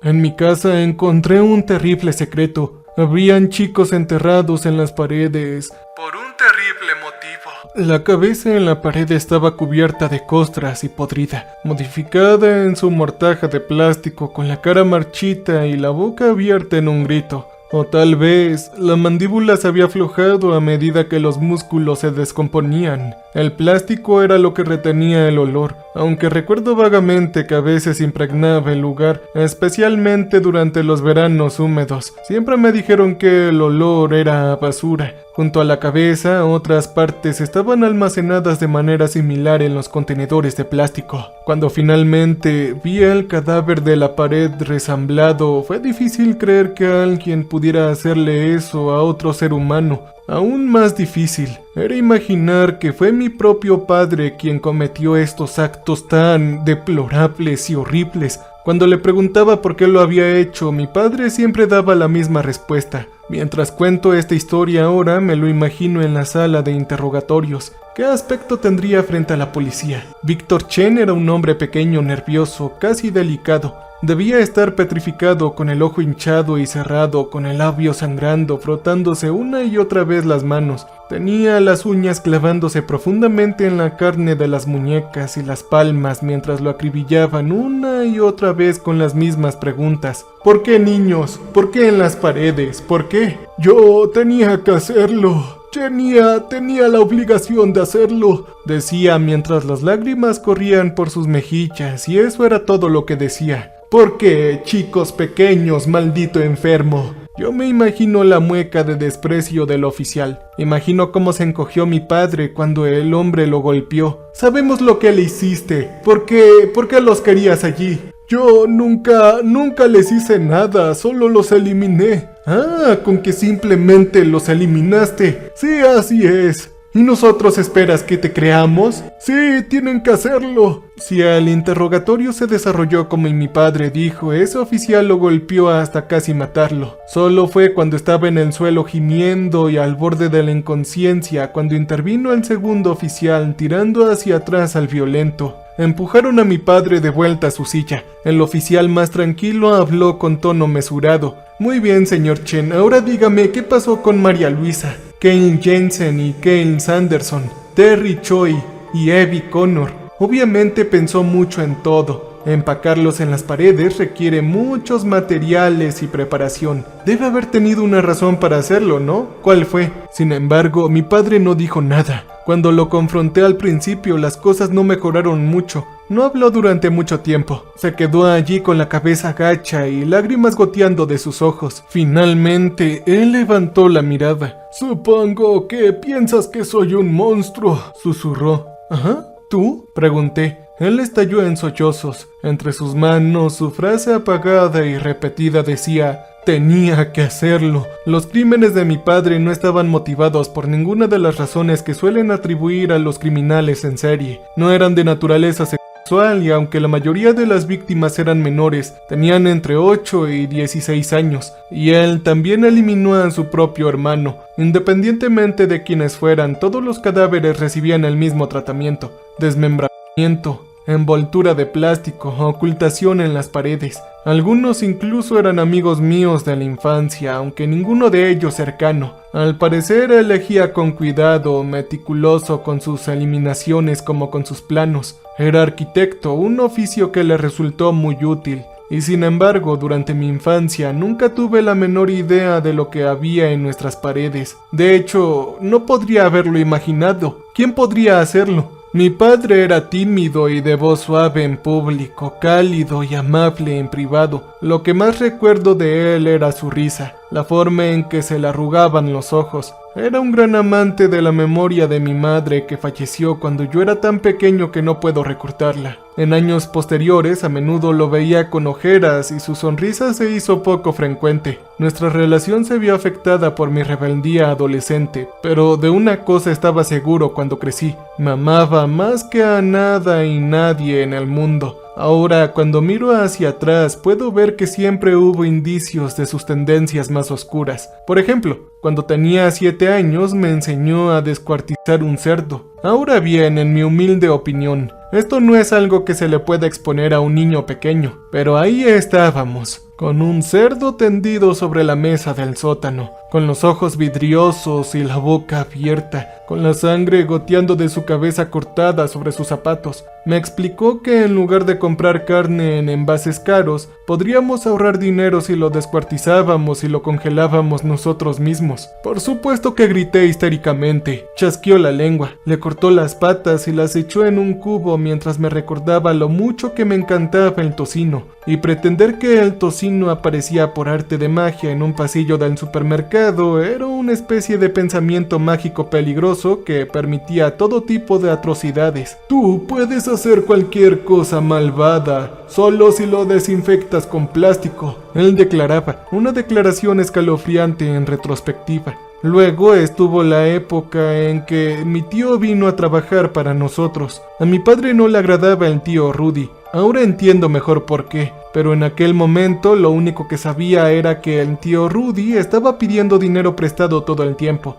En mi casa encontré un terrible secreto. Habrían chicos enterrados en las paredes por un terrible motivo. La cabeza en la pared estaba cubierta de costras y podrida, modificada en su mortaja de plástico, con la cara marchita y la boca abierta en un grito. O tal vez la mandíbula se había aflojado a medida que los músculos se descomponían. El plástico era lo que retenía el olor, aunque recuerdo vagamente que a veces impregnaba el lugar, especialmente durante los veranos húmedos. Siempre me dijeron que el olor era a basura. Junto a la cabeza, otras partes estaban almacenadas de manera similar en los contenedores de plástico. Cuando finalmente vi el cadáver de la pared resamblado, fue difícil creer que alguien pudiera hacerle eso a otro ser humano. Aún más difícil era imaginar que fue mi propio padre quien cometió estos actos tan deplorables y horribles. Cuando le preguntaba por qué lo había hecho, mi padre siempre daba la misma respuesta. Mientras cuento esta historia ahora, me lo imagino en la sala de interrogatorios. ¿Qué aspecto tendría frente a la policía? Víctor Chen era un hombre pequeño, nervioso, casi delicado. Debía estar petrificado, con el ojo hinchado y cerrado, con el labio sangrando, frotándose una y otra vez las manos. Tenía las uñas clavándose profundamente en la carne de las muñecas y las palmas mientras lo acribillaban una y otra vez con las mismas preguntas. ¿Por qué, niños? ¿Por qué en las paredes? ¿Por qué? Yo tenía que hacerlo. Tenía la obligación de hacerlo, decía mientras las lágrimas corrían por sus mejillas, y eso era todo lo que decía. ¿Por qué, chicos pequeños, maldito enfermo? Yo me imagino la mueca de desprecio del oficial. Imagino cómo se encogió mi padre cuando el hombre lo golpeó. Sabemos lo que le hiciste. ¿Por qué los querías allí? Yo nunca les hice nada, solo los eliminé. Ah, con que simplemente los eliminaste. Sí, así es. ¿Y nosotros esperas que te creamos? Sí, tienen que hacerlo. Si el interrogatorio se desarrolló como mi padre dijo, ese oficial lo golpeó hasta casi matarlo. Solo fue cuando estaba en el suelo gimiendo y al borde de la inconsciencia cuando intervino el segundo oficial tirando hacia atrás al violento. Empujaron a mi padre de vuelta a su silla. El oficial más tranquilo habló con tono mesurado. Muy bien, señor Chen, ahora dígame qué pasó con María Luisa, Kane Jensen y Kane Sanderson, Terry Choi y Evie Connor. Obviamente pensó mucho en todo. Empacarlos en las paredes requiere muchos materiales y preparación. Debe haber tenido una razón para hacerlo, ¿no? ¿Cuál fue? Sin embargo, mi padre no dijo nada. Cuando lo confronté al principio, las cosas no mejoraron mucho. No habló durante mucho tiempo. Se quedó allí con la cabeza gacha y lágrimas goteando de sus ojos. Finalmente, él levantó la mirada. Supongo que piensas que soy un monstruo, susurró. ¿Ajá? ¿Tú? Pregunté. Él estalló en sollozos. Entre sus manos, su frase apagada y repetida decía: tenía que hacerlo. Los crímenes de mi padre no estaban motivados por ninguna de las razones que suelen atribuir a los criminales en serie. No eran de naturaleza sexual y aunque la mayoría de las víctimas eran menores, tenían entre 8 y 16 años. Y él también eliminó a su propio hermano. Independientemente de quienes fueran, todos los cadáveres recibían el mismo tratamiento: desmembramiento, envoltura de plástico, ocultación en las paredes. Algunos incluso eran amigos míos de la infancia, aunque ninguno de ellos cercano. Al parecer elegía con cuidado, meticuloso con sus eliminaciones como con sus planos. Era arquitecto, un oficio que le resultó muy útil. Y sin embargo, durante mi infancia nunca tuve la menor idea de lo que había en nuestras paredes. De hecho, no podría haberlo imaginado. ¿Quién podría hacerlo? Mi padre era tímido y de voz suave en público, cálido y amable en privado. Lo que más recuerdo de él era su risa, la forma en que se le arrugaban los ojos. Era un gran amante de la memoria de mi madre que falleció cuando yo era tan pequeño que no puedo recordarla. En años posteriores a menudo lo veía con ojeras y su sonrisa se hizo poco frecuente. Nuestra relación se vio afectada por mi rebeldía adolescente, pero de una cosa estaba seguro cuando crecí: me amaba más que a nada y nadie en el mundo. Ahora, cuando miro hacia atrás, puedo ver que siempre hubo indicios de sus tendencias más oscuras. Por ejemplo, Cuando tenía 7 años me enseñó a descuartizar un cerdo. Ahora bien, en mi humilde opinión, esto no es algo que se le pueda exponer a un niño pequeño, pero ahí estábamos, con un cerdo tendido sobre la mesa del sótano, con los ojos vidriosos y la boca abierta, con la sangre goteando de su cabeza cortada sobre sus zapatos. Me explicó que en lugar de comprar carne en envases caros, podríamos ahorrar dinero si lo descuartizábamos y lo congelábamos nosotros mismos. Por supuesto que grité histéricamente, chasqueó la lengua, le cortó las patas y las echó en un cubo mientras me recordaba lo mucho que me encantaba el tocino, y pretender que el tocino aparecía por arte de magia en un pasillo del supermercado era una especie de pensamiento mágico peligroso que permitía todo tipo de atrocidades. Tú puedes hacer cualquier cosa malvada, solo si lo desinfectas con plástico, él declaraba, una declaración escalofriante en retrospectiva. Luego estuvo la época en que mi tío vino a trabajar para nosotros. A mi padre no le agradaba el tío Rudy. Ahora entiendo mejor por qué, pero en aquel momento lo único que sabía era que el tío Rudy estaba pidiendo dinero prestado todo el tiempo.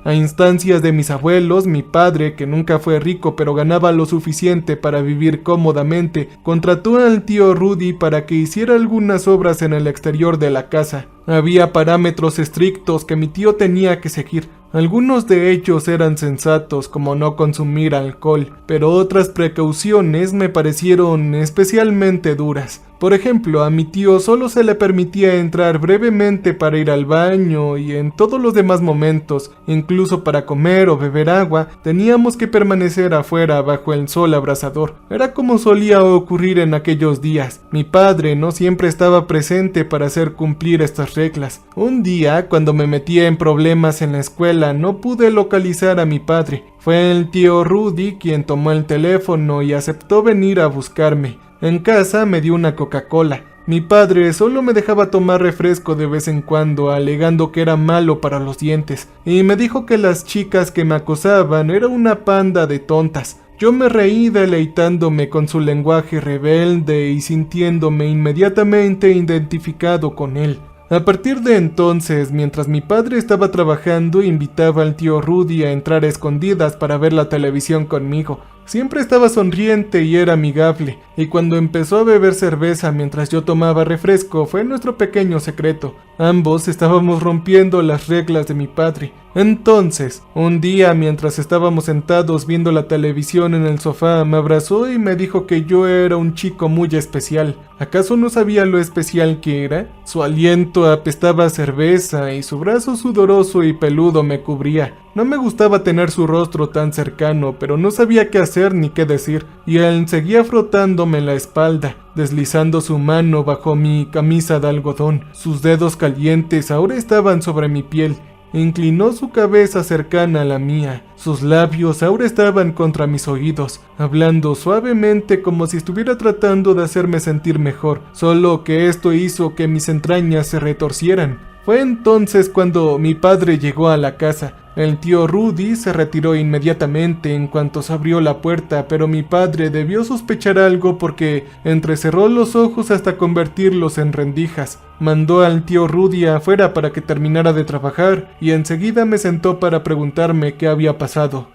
A instancias de mis abuelos, mi padre, que nunca fue rico pero ganaba lo suficiente para vivir cómodamente, contrató al tío Rudy para que hiciera algunas obras en el exterior de la casa. Había parámetros estrictos que mi tío tenía que seguir. Algunos de ellos eran sensatos, como no consumir alcohol, pero otras precauciones me parecieron especialmente duras. Por ejemplo, a mi tío solo se le permitía entrar brevemente para ir al baño y en todos los demás momentos, incluso para comer o beber agua, teníamos que permanecer afuera bajo el sol abrasador. Era como solía ocurrir en aquellos días. Mi padre no siempre estaba presente para hacer cumplir estas reglas. Un día, cuando me metí en problemas en la escuela, no pude localizar a mi padre. Fue el tío Rudy quien tomó el teléfono y aceptó venir a buscarme. En casa me dio una Coca-Cola. Mi padre solo me dejaba tomar refresco de vez en cuando, alegando que era malo para los dientes, y me dijo que las chicas que me acosaban eran una panda de tontas. Yo me reí deleitándome con su lenguaje rebelde y sintiéndome inmediatamente identificado con él. A partir de entonces, mientras mi padre estaba trabajando, invitaba al tío Rudy a entrar a escondidas para ver la televisión conmigo. Siempre estaba sonriente y era amigable, y cuando empezó a beber cerveza mientras yo tomaba refresco fue nuestro pequeño secreto. Ambos estábamos rompiendo las reglas de mi padre. Entonces, un día mientras estábamos sentados viendo la televisión en el sofá, me abrazó y me dijo que yo era un chico muy especial. ¿Acaso no sabía lo especial que era? Su aliento apestaba a cerveza y su brazo sudoroso y peludo me cubría. No me gustaba tener su rostro tan cercano, pero no sabía qué hacer ni qué decir, y él seguía frotándome la espalda, deslizando su mano bajo mi camisa de algodón. Sus dedos calientes ahora estaban sobre mi piel. Inclinó su cabeza cercana a la mía. Sus labios ahora estaban contra mis oídos, hablando suavemente como si estuviera tratando de hacerme sentir mejor, solo que esto hizo que mis entrañas se retorcieran. Fue entonces cuando mi padre llegó a la casa. El tío Rudy se retiró inmediatamente en cuanto se abrió la puerta, pero mi padre debió sospechar algo porque entrecerró los ojos hasta convertirlos en rendijas. Mandó al tío Rudy afuera para que terminara de trabajar y enseguida me sentó para preguntarme qué había pasado.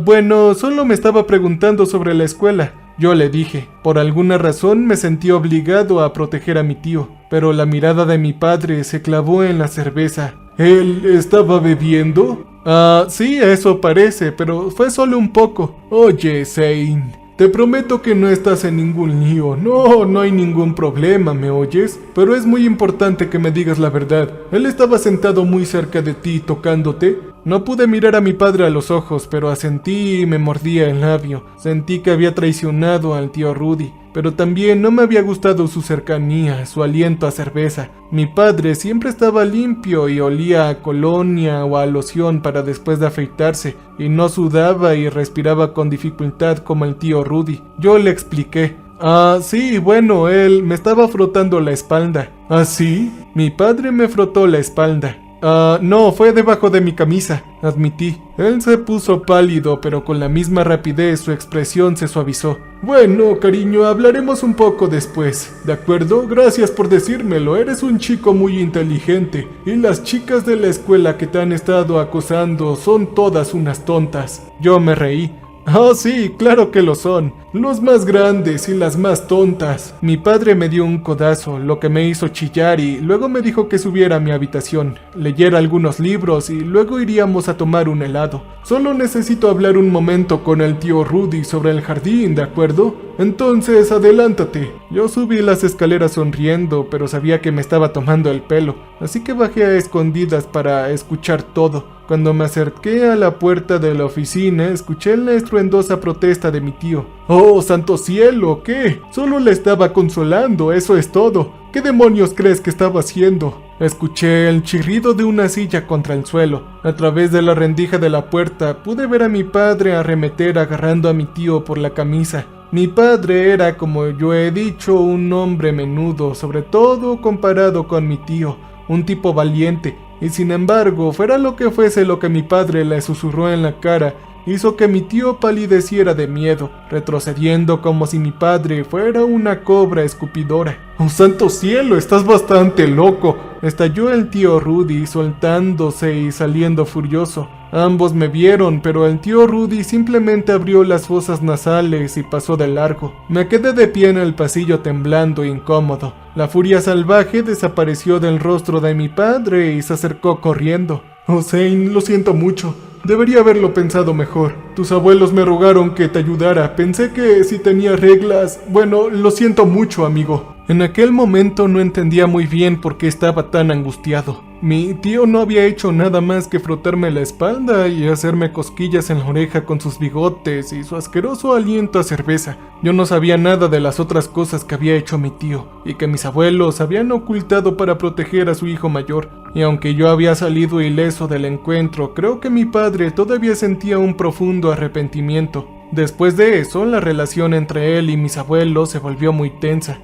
Bueno, solo me estaba preguntando sobre la escuela. Yo le dije. Por alguna razón me sentí obligado a proteger a mi tío, pero la mirada de mi padre se clavó en la cerveza. ¿Él estaba bebiendo? Sí, eso parece, pero fue solo un poco. Oye, Zane, te prometo que no estás en ningún lío. No hay ningún problema, ¿me oyes? Pero es muy importante que me digas la verdad. ¿Él estaba sentado muy cerca de ti, tocándote? No pude mirar a mi padre a los ojos, pero asentí y me mordía el labio. Sentí que había traicionado al tío Rudy, pero también no me había gustado su cercanía, su aliento a cerveza. Mi padre siempre estaba limpio y olía a colonia o a loción para después de afeitarse, y no sudaba y respiraba con dificultad como el tío Rudy. Yo le expliqué. Sí, bueno, él me estaba frotando la espalda. ¿Ah, sí? Mi padre me frotó la espalda. No, fue debajo de mi camisa, admití. Él se puso pálido, pero con la misma rapidez su expresión se suavizó. Bueno, cariño, hablaremos un poco después, ¿de acuerdo? Gracias por decírmelo, eres un chico muy inteligente, y las chicas de la escuela que te han estado acosando son todas unas tontas. Yo me reí. Oh sí, claro que lo son, los más grandes y las más tontas. Mi padre me dio un codazo, lo que me hizo chillar y luego me dijo que subiera a mi habitación, leyera algunos libros y luego iríamos a tomar un helado. Solo necesito hablar un momento con el tío Rudy sobre el jardín, ¿de acuerdo? Entonces, adelántate. Yo subí las escaleras sonriendo, pero sabía que me estaba tomando el pelo, así que bajé a escondidas para escuchar todo. Cuando me acerqué a la puerta de la oficina, escuché la estruendosa protesta de mi tío. ¡Oh, santo cielo! ¿Qué? Solo le estaba consolando, eso es todo. ¿Qué demonios crees que estaba haciendo? Escuché el chirrido de una silla contra el suelo. A través de la rendija de la puerta, pude ver a mi padre arremeter agarrando a mi tío por la camisa. Mi padre era, como yo he dicho, un hombre menudo, sobre todo comparado con mi tío, un tipo valiente. Y sin embargo, fuera lo que fuese lo que mi padre le susurró en la cara, hizo que mi tío palideciera de miedo, retrocediendo como si mi padre fuera una cobra escupidora. ¡Oh, santo cielo! ¡Estás bastante loco!, estalló el tío Rudy, soltándose y saliendo furioso. Ambos me vieron, pero el tío Rudy simplemente abrió las fosas nasales y pasó de largo. Me quedé de pie en el pasillo temblando e incómodo. La furia salvaje desapareció del rostro de mi padre y se acercó corriendo. Oh, Zane, lo siento mucho. Debería haberlo pensado mejor. Tus abuelos me rogaron que te ayudara. Pensé que si tenía reglas... Bueno, lo siento mucho, amigo. En aquel momento no entendía muy bien por qué estaba tan angustiado. Mi tío no había hecho nada más que frotarme la espalda y hacerme cosquillas en la oreja con sus bigotes y su asqueroso aliento a cerveza. Yo no sabía nada de las otras cosas que había hecho mi tío y que mis abuelos habían ocultado para proteger a su hijo mayor. Y aunque yo había salido ileso del encuentro, creo que mi padre todavía sentía un profundo arrepentimiento. Después de eso, la relación entre él y mis abuelos se volvió muy tensa.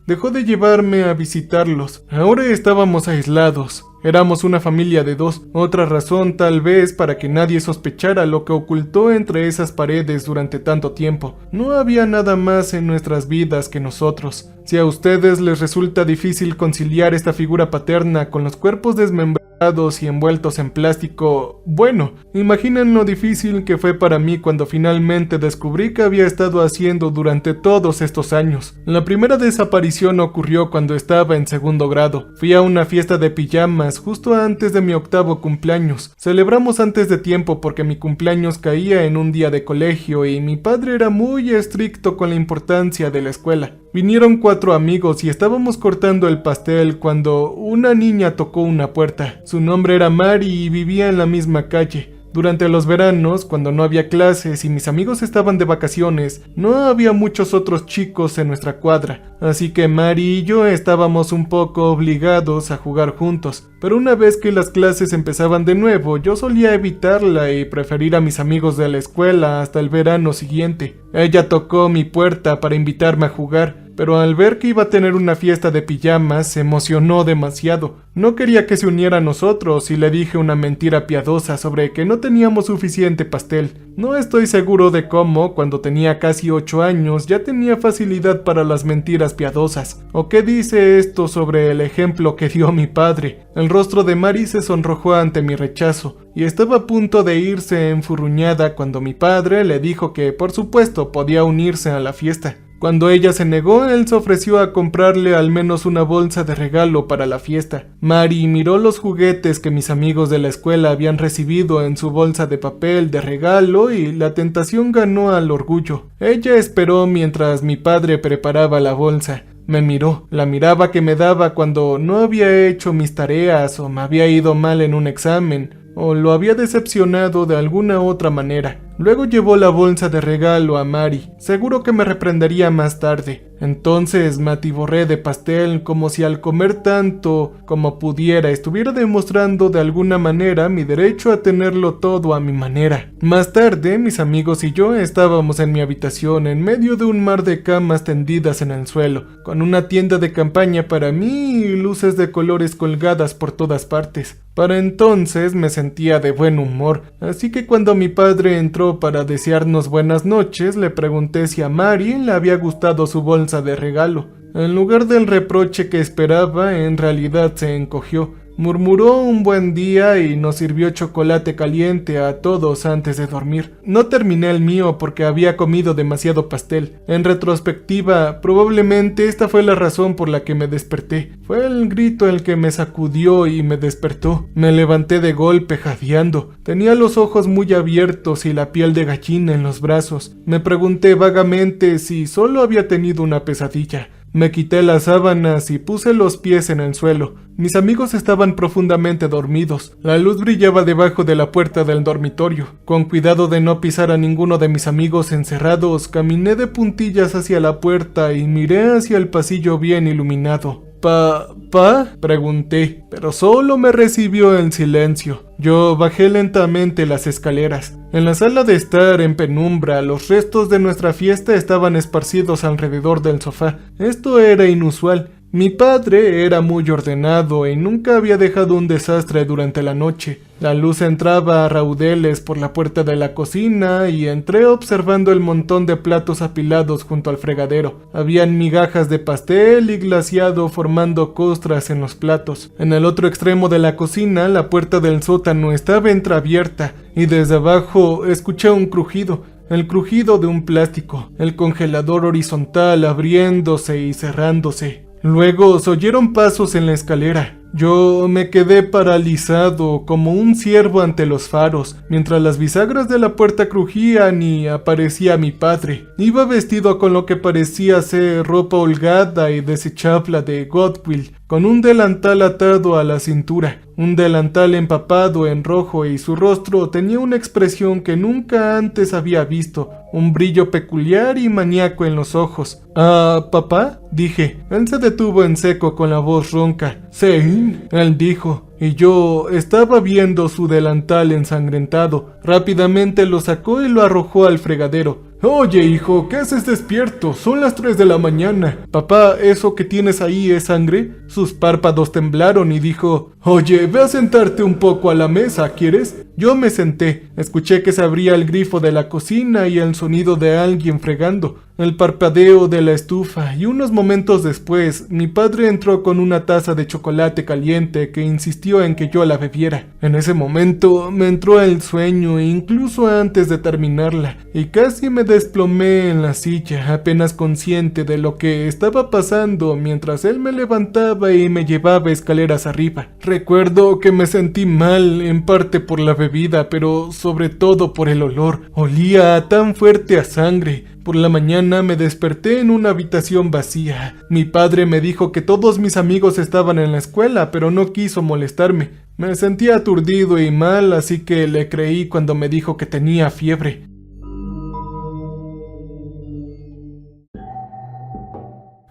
Dejó de llevarme a visitarlos. Ahora estábamos aislados. Éramos una familia de dos. Otra razón tal vez para que nadie sospechara lo que ocultó entre esas paredes durante tanto tiempo. No había nada más en nuestras vidas que nosotros. Si a ustedes les resulta difícil conciliar esta figura paterna con los cuerpos desmembrados y envueltos en plástico, bueno, imaginen lo difícil que fue para mí cuando finalmente descubrí qué había estado haciendo durante todos estos años. La primera desaparición ocurrió cuando estaba en segundo grado. Fui a una fiesta de pijamas justo antes de mi 8º cumpleaños. Celebramos antes de tiempo porque mi cumpleaños caía en un día de colegio y mi padre era muy estricto con la importancia de la escuela. Vinieron 4 amigos y estábamos cortando el pastel cuando una niña tocó una puerta. Su nombre era Mari y vivía en la misma calle. Durante los veranos, cuando no había clases y mis amigos estaban de vacaciones, no había muchos otros chicos en nuestra cuadra, así que Mari y yo estábamos un poco obligados a jugar juntos. Pero una vez que las clases empezaban de nuevo, yo solía evitarla y preferir a mis amigos de la escuela hasta el verano siguiente. Ella tocó mi puerta para invitarme a jugar, pero al ver que iba a tener una fiesta de pijamas, se emocionó demasiado. No quería que se uniera a nosotros y le dije una mentira piadosa sobre que no teníamos suficiente pastel. No estoy seguro de cómo, cuando tenía casi 8 años, ya tenía facilidad para las mentiras piadosas. ¿O qué dice esto sobre el ejemplo que dio mi padre? El rostro de Mari se sonrojó ante mi rechazo, y estaba a punto de irse enfurruñada cuando mi padre le dijo que, por supuesto, podía unirse a la fiesta. Cuando ella se negó, él se ofreció a comprarle al menos una bolsa de regalo para la fiesta. Mari miró los juguetes que mis amigos de la escuela habían recibido en su bolsa de papel de regalo y la tentación ganó al orgullo. Ella esperó mientras mi padre preparaba la bolsa. Me miró, la mirada que me daba cuando no había hecho mis tareas o me había ido mal en un examen. o lo había decepcionado de alguna otra manera. Luego llevó la bolsa de regalo a Mari, seguro que me reprendería más tarde. Entonces me atiborré de pastel como si al comer tanto como pudiera estuviera demostrando de alguna manera mi derecho a tenerlo todo a mi manera. Más tarde, mis amigos y yo estábamos en mi habitación en medio de un mar de camas tendidas en el suelo, con una tienda de campaña para mí y luces de colores colgadas por todas partes. Para entonces me sentía de buen humor, así que cuando mi padre entró para desearnos buenas noches, le pregunté si a Mari le había gustado su bolsa de regalo. En lugar del reproche que esperaba, en realidad se encogió. Murmuró un buen día y nos sirvió chocolate caliente a todos antes de dormir. No terminé el mío porque había comido demasiado pastel. En retrospectiva, probablemente esta fue la razón por la que me desperté. Fue el grito el que me sacudió y me despertó. Me levanté de golpe jadeando. Tenía los ojos muy abiertos y la piel de gallina en los brazos. Me pregunté vagamente si solo había tenido una pesadilla. Me quité las sábanas y puse los pies en el suelo. Mis amigos estaban profundamente dormidos. La luz brillaba debajo de la puerta del dormitorio. Con cuidado de no pisar a ninguno de mis amigos encerrados, caminé de puntillas hacia la puerta y miré hacia el pasillo bien iluminado. ¿Pa? Pregunté, pero solo me recibió en silencio. Yo bajé lentamente las escaleras. En la sala de estar en penumbra, los restos de nuestra fiesta estaban esparcidos alrededor del sofá. Esto era inusual. Mi padre era muy ordenado y nunca había dejado un desastre durante la noche. La luz entraba a raudeles por la puerta de la cocina y entré observando el montón de platos apilados junto al fregadero. Habían migajas de pastel y glaseado formando costras en los platos. En el otro extremo de la cocina, la puerta del sótano estaba entreabierta y desde abajo escuché un crujido. El crujido de un plástico, el congelador horizontal abriéndose y cerrándose. Luego se oyeron pasos en la escalera. Yo me quedé paralizado como un ciervo ante los faros, mientras las bisagras de la puerta crujían y aparecía mi padre. Iba vestido con lo que parecía ser ropa holgada y desechable de Godwill, con un delantal atado a la cintura, un delantal empapado en rojo, y su rostro tenía una expresión que nunca antes había visto, un brillo peculiar y maníaco en los ojos. «¿Ah, papá?», dije. Él se detuvo en seco con la voz ronca. «Sí», él dijo, y yo estaba viendo su delantal ensangrentado. Rápidamente lo sacó y lo arrojó al fregadero. «Oye, hijo, ¿qué haces despierto? Son las 3 de la mañana. Papá, ¿eso que tienes ahí es sangre?» Sus párpados temblaron y dijo: «Oye, ve a sentarte un poco a la mesa, ¿quieres?» Yo me senté. Escuché que se abría el grifo de la cocina y el sonido de alguien fregando, el parpadeo de la estufa, y unos momentos después, mi padre entró con una taza de chocolate caliente que insistió en que yo la bebiera. En ese momento me entró el sueño, incluso antes de terminarla, y casi me desplomé en la silla, apenas consciente de lo que estaba pasando mientras él me levantaba y me llevaba escaleras arriba. Recuerdo que me sentí mal, en parte por la bebida, pero sobre todo por el olor. Olía tan fuerte a sangre. Por la mañana me desperté en una habitación vacía. Mi padre me dijo que todos mis amigos estaban en la escuela, pero no quiso molestarme. Me sentía aturdido y mal, así que le creí cuando me dijo que tenía fiebre.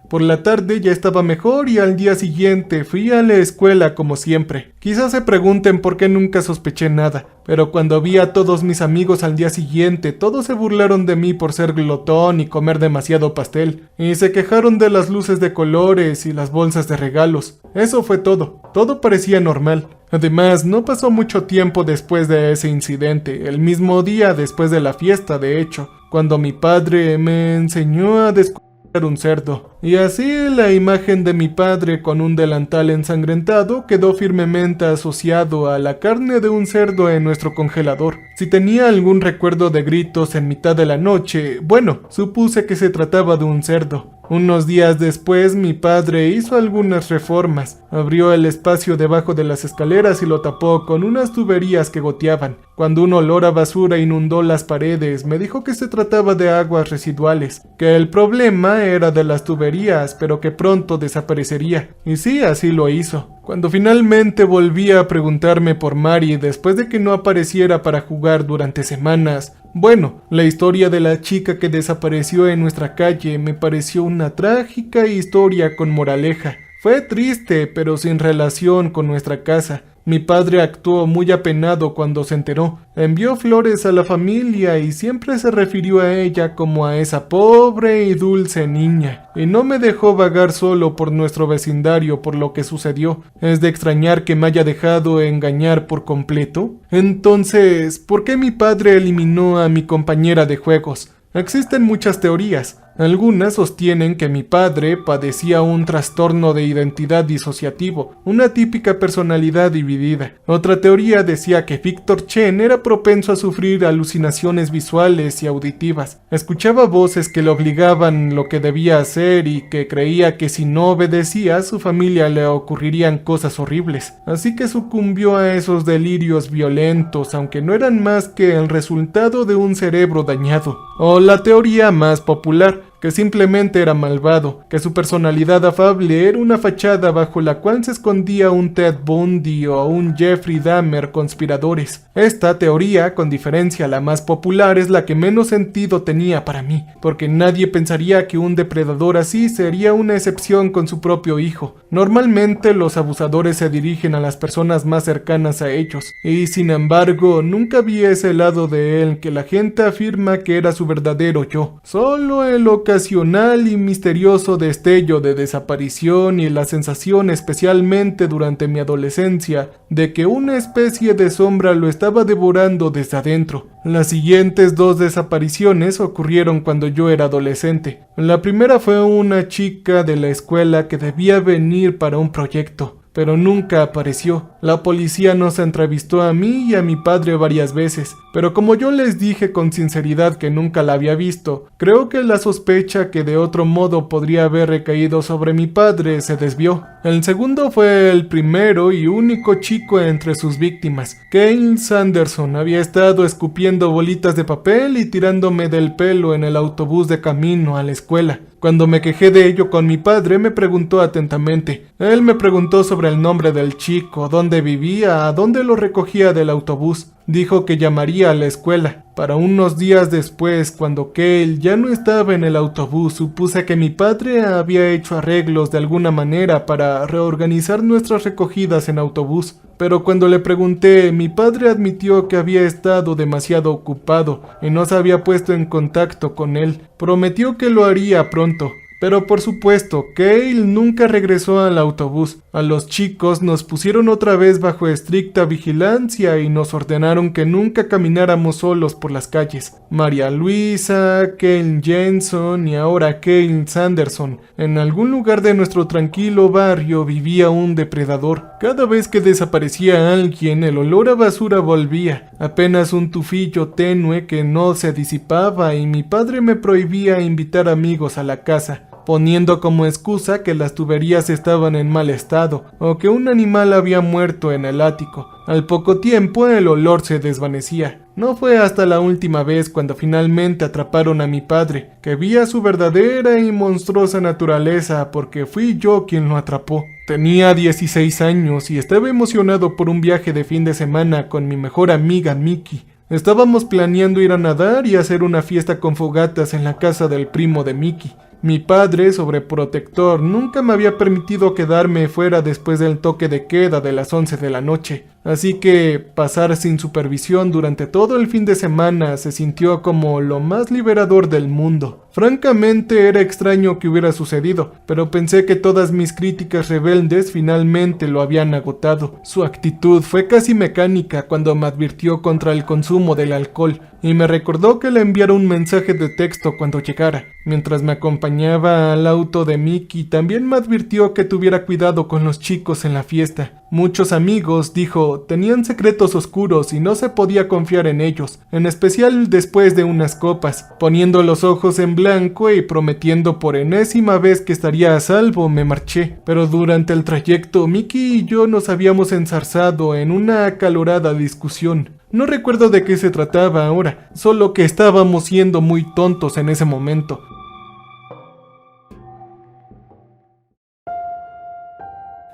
Por la tarde ya estaba mejor y al día siguiente fui a la escuela como siempre. Quizás se pregunten por qué nunca sospeché nada, pero cuando vi a todos mis amigos al día siguiente, todos se burlaron de mí por ser glotón y comer demasiado pastel, y se quejaron de las luces de colores y las bolsas de regalos. Eso fue todo. Todo parecía normal. Además, no pasó mucho tiempo después de ese incidente, el mismo día después de la fiesta, de hecho, cuando mi padre me enseñó a descubrir un cerdo, y así la imagen de mi padre con un delantal ensangrentado quedó firmemente asociado a la carne de un cerdo en nuestro congelador. Si tenía algún recuerdo de gritos en mitad de la noche, bueno, supuse que se trataba de un cerdo. Unos días después, mi padre hizo algunas reformas. Abrió el espacio debajo de las escaleras y lo tapó con unas tuberías que goteaban. Cuando un olor a basura inundó las paredes, me dijo que se trataba de aguas residuales, que el problema era de las tuberías, pero que pronto desaparecería. Y sí, así lo hizo. Cuando finalmente volví a preguntarme por Mari después de que no apareciera para jugar durante semanas, bueno, la historia de la chica que desapareció en nuestra calle me pareció una trágica historia con moraleja. Fue triste, pero sin relación con nuestra casa. Mi padre actuó muy apenado cuando se enteró. Envió flores a la familia y siempre se refirió a ella como a esa pobre y dulce niña. Y no me dejó vagar solo por nuestro vecindario por lo que sucedió. Es de extrañar que me haya dejado engañar por completo. Entonces, ¿por qué mi padre eliminó a mi compañera de juegos? Existen muchas teorías. Algunas sostienen que mi padre padecía un trastorno de identidad disociativo, una típica personalidad dividida. Otra teoría decía que Víctor Chen era propenso a sufrir alucinaciones visuales y auditivas. Escuchaba voces que le obligaban lo que debía hacer y que creía que si no obedecía a su familia le ocurrirían cosas horribles. Así que sucumbió a esos delirios violentos, aunque no eran más que el resultado de un cerebro dañado. O la teoría más popular, que simplemente era malvado, que su personalidad afable era una fachada bajo la cual se escondía un Ted Bundy o un Jeffrey Dahmer conspiradores. Esta teoría, con diferencia a la más popular, es la que menos sentido tenía para mí, porque nadie pensaría que un depredador así sería una excepción con su propio hijo. Normalmente los abusadores se dirigen a las personas más cercanas a ellos, y sin embargo nunca vi ese lado de él que la gente afirma que era su verdadero yo. Solo el ocasional y misterioso destello de desaparición y la sensación, especialmente durante mi adolescencia, de que una especie de sombra lo estaba devorando desde adentro. Las siguientes dos desapariciones ocurrieron cuando yo era adolescente. La primera fue una chica de la escuela que debía venir para un proyecto, pero nunca apareció. La policía nos entrevistó a mí y a mi padre varias veces, pero como yo les dije con sinceridad que nunca la había visto, creo que la sospecha que de otro modo podría haber recaído sobre mi padre se desvió. El segundo fue el primero y único chico entre sus víctimas. Kyle Sanderson había estado escupiendo bolitas de papel y tirándome del pelo en el autobús de camino a la escuela. Cuando me quejé de ello con mi padre, me preguntó atentamente. Él me preguntó sobre el nombre del chico, dónde vivía, a dónde lo recogía del autobús. Dijo que llamaría a la escuela. Para unos días después, cuando Kale ya no estaba en el autobús, supuse que mi padre había hecho arreglos de alguna manera para reorganizar nuestras recogidas en autobús. Pero cuando le pregunté, mi padre admitió que había estado demasiado ocupado y no se había puesto en contacto con él. Prometió que lo haría pronto. Pero por supuesto, Kale nunca regresó al autobús. A los chicos nos pusieron otra vez bajo estricta vigilancia y nos ordenaron que nunca camináramos solos por las calles. María Luisa, Kale Jensen y ahora Kale Sanderson. En algún lugar de nuestro tranquilo barrio vivía un depredador. Cada vez que desaparecía alguien, el olor a basura volvía. Apenas un tufillo tenue que no se disipaba y mi padre me prohibía invitar amigos a la casa, poniendo como excusa que las tuberías estaban en mal estado o que un animal había muerto en el ático. Al poco tiempo el olor se desvanecía. No fue hasta la última vez cuando finalmente atraparon a mi padre que vi a su verdadera y monstruosa naturaleza, porque fui yo quien lo atrapó. Tenía 16 años y estaba emocionado por un viaje de fin de semana con mi mejor amiga Mickey. Estábamos planeando ir a nadar y hacer una fiesta con fogatas en la casa del primo de Mickey. Mi padre, sobreprotector, nunca me había permitido quedarme fuera después del toque de queda de las 11 de la noche. Así que pasar sin supervisión durante todo el fin de semana se sintió como lo más liberador del mundo. Francamente era extraño que hubiera sucedido, pero pensé que todas mis críticas rebeldes finalmente lo habían agotado. Su actitud fue casi mecánica cuando me advirtió contra el consumo del alcohol y me recordó que le enviara un mensaje de texto cuando llegara. Mientras me acompañaba al auto de Mickey, también me advirtió que tuviera cuidado con los chicos en la fiesta. Muchos amigos, dijo, tenían secretos oscuros y no se podía confiar en ellos, en especial después de unas copas. Poniendo los ojos en blanco y prometiendo por enésima vez que estaría a salvo, me marché. Pero durante el trayecto, Mickey y yo nos habíamos enzarzado en una acalorada discusión. No recuerdo de qué se trataba ahora, solo que estábamos siendo muy tontos en ese momento.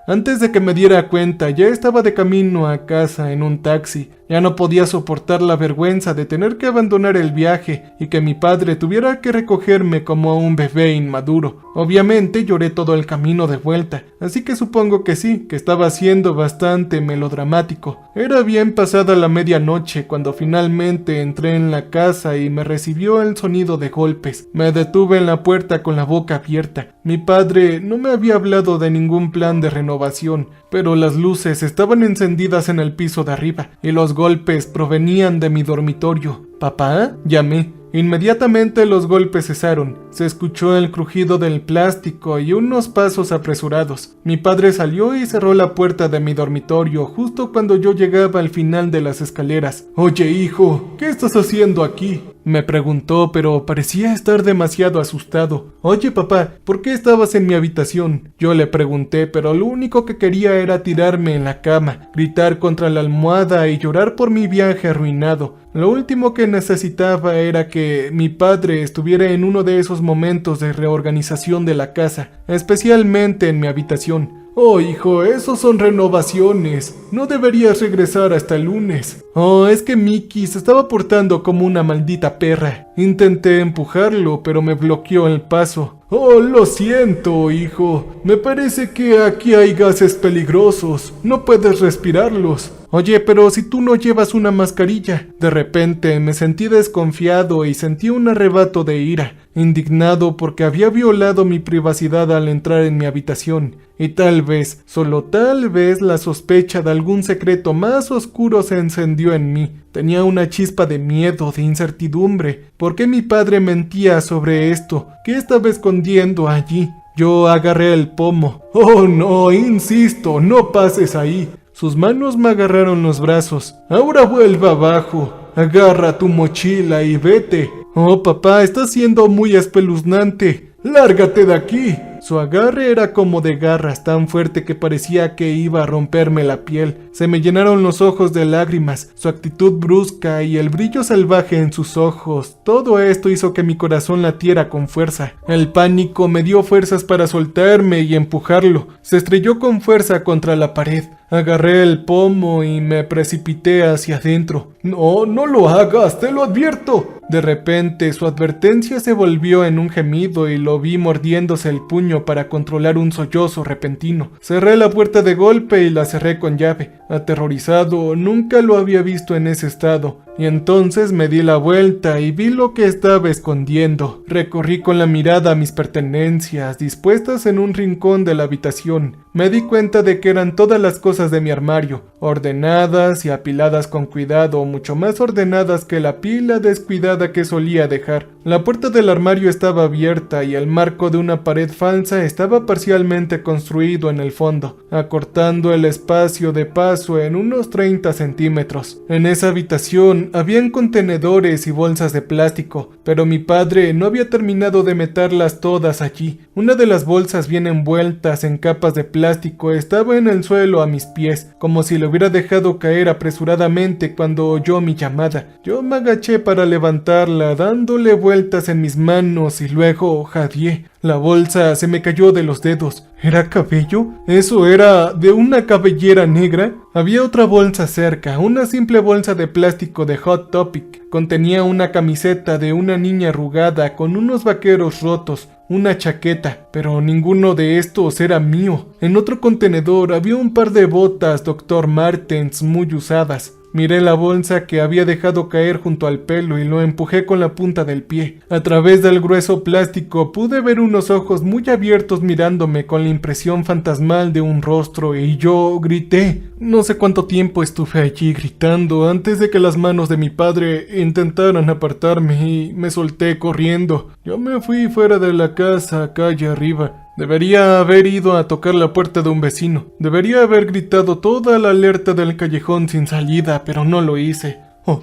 Antes de que me diera cuenta, ya estaba de camino a casa en un taxi. Ya no podía soportar la vergüenza de tener que abandonar el viaje y que mi padre tuviera que recogerme como un bebé inmaduro. Obviamente lloré todo el camino de vuelta, así que supongo que sí, que estaba siendo bastante melodramático. Era bien pasada la medianoche cuando finalmente entré en la casa y me recibió el sonido de golpes. Me detuve en la puerta con la boca abierta. Mi padre no me había hablado de ningún plan de renovación, pero las luces estaban encendidas en el piso de arriba y los golpes provenían de mi dormitorio. ¿Papá? Llamé. Inmediatamente los golpes cesaron. Se escuchó el crujido del plástico y unos pasos apresurados. Mi padre salió y cerró la puerta de mi dormitorio justo cuando yo llegaba al final de las escaleras. «Oye, hijo, ¿qué estás haciendo aquí?», me preguntó, pero parecía estar demasiado asustado. «Oye, papá, ¿por qué estabas en mi habitación?», yo le pregunté, pero lo único que quería era tirarme en la cama, gritar contra la almohada y llorar por mi viaje arruinado. Lo último que necesitaba era que mi padre estuviera en uno de esos momentos de reorganización de la casa, especialmente en mi habitación. «Oh, hijo, esos son renovaciones. No deberías regresar hasta el lunes». «Oh, es que Mickey se estaba portando como una maldita perra. Intenté empujarlo, pero me bloqueó el paso». «Oh, lo siento, hijo. Me parece que aquí hay gases peligrosos. No puedes respirarlos». «Oye, pero si tú no llevas una mascarilla». De repente me sentí desconfiado y sentí un arrebato de ira, indignado porque había violado mi privacidad al entrar en mi habitación. Y tal vez, solo tal vez, la sospecha de algún secreto más oscuro se encendió en mí. Tenía una chispa de miedo, de incertidumbre. ¿Por qué mi padre mentía sobre esto? ¿Qué estaba escondiendo allí? Yo agarré el pomo. «Oh, no, insisto, no pases ahí». Sus manos me agarraron los brazos. «Ahora vuelve abajo. Agarra tu mochila y vete». «Oh, papá, está siendo muy espeluznante. ¡Lárgate de aquí!». Su agarre era como de garras, tan fuerte que parecía que iba a romperme la piel. Se me llenaron los ojos de lágrimas, su actitud brusca y el brillo salvaje en sus ojos. Todo esto hizo que mi corazón latiera con fuerza. El pánico me dio fuerzas para soltarme y empujarlo. Se estrelló con fuerza contra la pared. Agarré el pomo y me precipité hacia adentro. «No, no lo hagas, te lo advierto». De repente, su advertencia se volvió en un gemido y lo vi mordiéndose el puño para controlar un sollozo repentino. Cerré la puerta de golpe y la cerré con llave. Aterrorizado, nunca lo había visto en ese estado. Y entonces me di la vuelta y vi lo que estaba escondiendo. Recorrí con la mirada mis pertenencias, dispuestas en un rincón de la habitación. Me di cuenta de que eran todas las cosas de mi armario, ordenadas y apiladas con cuidado, mucho más ordenadas que la pila descuidada que solía dejar. La puerta del armario estaba abierta y el marco de una pared falsa estaba parcialmente construido en el fondo, acortando el espacio de paso en unos 30 centímetros. En esa habitación habían contenedores y bolsas de plástico, pero mi padre no había terminado de meterlas todas allí. Una de las bolsas bien envueltas en capas de plástico estaba en el suelo a mis pies, como si lo hubiera dejado caer apresuradamente cuando oyó mi llamada. Yo me agaché para levantarla, dándole vueltas en mis manos y luego jadeé. La bolsa se me cayó de los dedos. ¿Era cabello? ¿Eso era de una cabellera negra? Había otra bolsa cerca, una simple bolsa de plástico de Hot Topic. Contenía una camiseta de una niña arrugada con unos vaqueros rotos, una chaqueta, pero ninguno de estos era mío. En otro contenedor había un par de botas Dr. Martens muy usadas. Miré la bolsa que había dejado caer junto al pelo y lo empujé con la punta del pie. A través del grueso plástico pude ver unos ojos muy abiertos mirándome con la impresión fantasmal de un rostro y yo grité. No sé cuánto tiempo estuve allí gritando antes de que las manos de mi padre intentaran apartarme y me solté corriendo. Yo me fui fuera de la casa, calle arriba. Debería haber ido a tocar la puerta de un vecino. Debería haber gritado toda la alerta del callejón sin salida, pero no lo hice. ¡Oh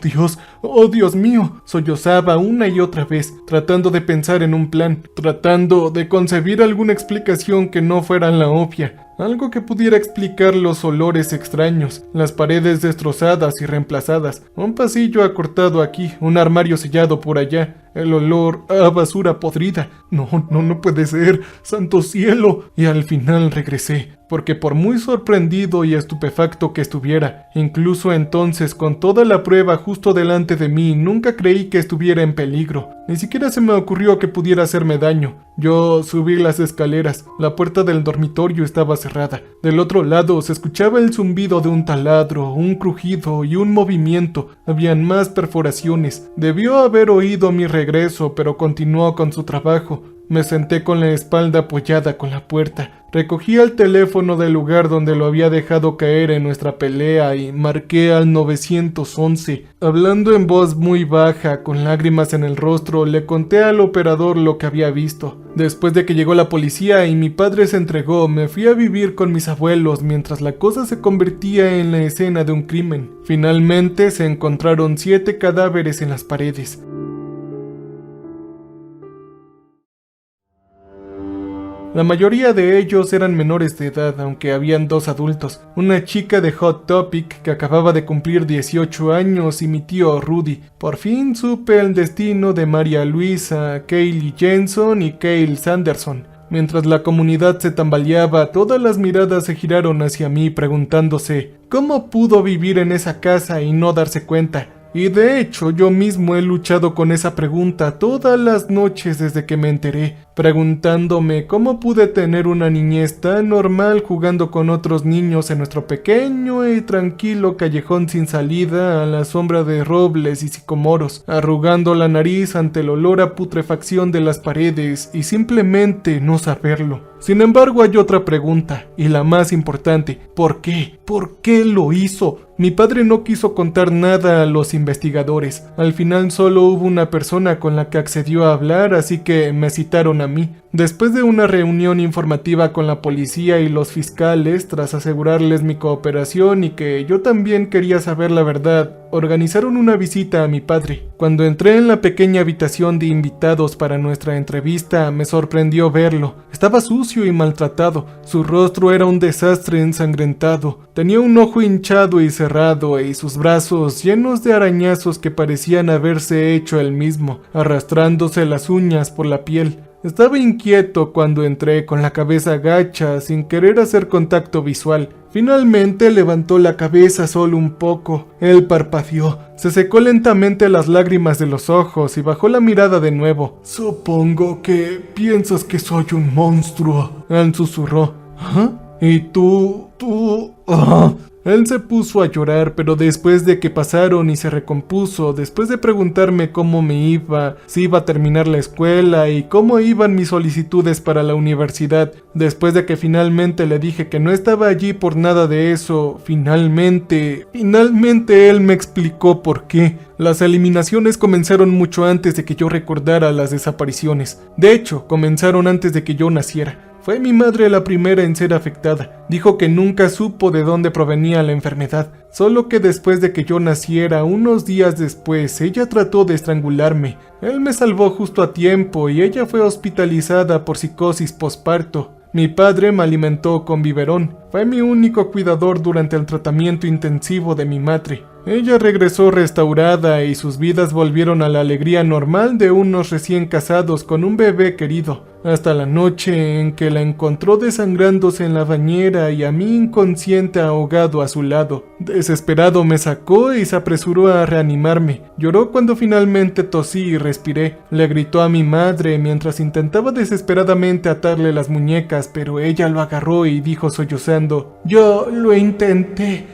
Dios mío! Sollozaba una y otra vez, tratando de pensar en un plan, tratando de concebir alguna explicación que no fuera la obvia. algo que pudiera explicar los olores extraños, las paredes destrozadas y reemplazadas, un pasillo acortado aquí, un armario sellado por allá, el olor a basura podrida. No puede ser, santo cielo. Y al final regresé, porque por muy sorprendido y estupefacto que estuviera, incluso entonces con toda la prueba justo delante de mí, nunca creí que estuviera en peligro. Ni siquiera se me ocurrió que pudiera hacerme daño. Yo subí las escaleras, la puerta del dormitorio estaba cerrada. Del otro lado se escuchaba el zumbido de un taladro, un crujido y un movimiento. Habían más perforaciones. Debió haber oído mi regreso, pero continuó con su trabajo. Me senté con la espalda apoyada con la puerta. Recogí el teléfono del lugar donde lo había dejado caer en nuestra pelea y marqué al 911. Hablando en voz muy baja, con lágrimas en el rostro, le conté al operador lo que había visto. Después de que llegó la policía y mi padre se entregó, me fui a vivir con mis abuelos mientras la cosa se convertía en la escena de un crimen. Finalmente se encontraron 7 cadáveres en las paredes. La mayoría de ellos eran menores de edad, aunque habían 2 adultos, una chica de Hot Topic que acababa de cumplir 18 años y mi tío Rudy. Por fin supe el destino de María Luisa, Kaylee Jensen y Kyle Sanderson. Mientras la comunidad se tambaleaba, todas las miradas se giraron hacia mí preguntándose ¿cómo pudo vivir en esa casa y no darse cuenta? Y de hecho yo mismo he luchado con esa pregunta todas las noches desde que me enteré, preguntándome cómo pude tener una niñez tan normal jugando con otros niños en nuestro pequeño y tranquilo callejón sin salida a la sombra de robles y sicomoros, arrugando la nariz ante el olor a putrefacción de las paredes y simplemente no saberlo. Sin embargo, hay otra pregunta, y la más importante: ¿por qué? ¿Por qué lo hizo? Mi padre no quiso contar nada a los investigadores. Al final solo hubo una persona con la que accedió a hablar, así que me citaron a mí. Después de una reunión informativa con la policía y los fiscales, tras asegurarles mi cooperación y que yo también quería saber la verdad, organizaron una visita a mi padre. Cuando entré en la pequeña habitación de invitados para nuestra entrevista, me sorprendió verlo. Estaba sucio y maltratado. Su rostro era un desastre ensangrentado. Tenía un ojo hinchado y cerrado y sus brazos llenos de arañazos que parecían haberse hecho él mismo, arrastrándose las uñas por la piel. Estaba inquieto cuando entré con la cabeza gacha, sin querer hacer contacto visual. Finalmente levantó la cabeza solo un poco. Él parpadeó. Se secó lentamente las lágrimas de los ojos y bajó la mirada de nuevo. «Supongo que piensas que soy un monstruo», él susurró. «¿Ah? ¿Y tú? ¿Ah?» Él se puso a llorar, pero después de que pasaron y se recompuso, después de preguntarme cómo me iba, si iba a terminar la escuela y cómo iban mis solicitudes para la universidad, después de que finalmente le dije que no estaba allí por nada de eso, finalmente él me explicó por qué. Las eliminaciones comenzaron mucho antes de que yo recordara las desapariciones. De hecho, comenzaron antes de que yo naciera. Fue mi madre la primera en ser afectada. Dijo que nunca supo de dónde provenía la enfermedad, solo que después de que yo naciera, unos días después, ella trató de estrangularme. Él me salvó justo a tiempo y ella fue hospitalizada por psicosis posparto. Mi padre me alimentó con biberón. Fue mi único cuidador durante el tratamiento intensivo de mi madre. Ella regresó restaurada y sus vidas volvieron a la alegría normal de unos recién casados con un bebé querido, hasta la noche en que la encontró desangrándose en la bañera y a mí inconsciente ahogado a su lado. Desesperado me sacó y se apresuró a reanimarme. Lloró cuando finalmente tosí y respiré. Le gritó a mi madre mientras intentaba desesperadamente atarle las muñecas, pero ella lo agarró y dijo sollozando: «Yo lo intenté,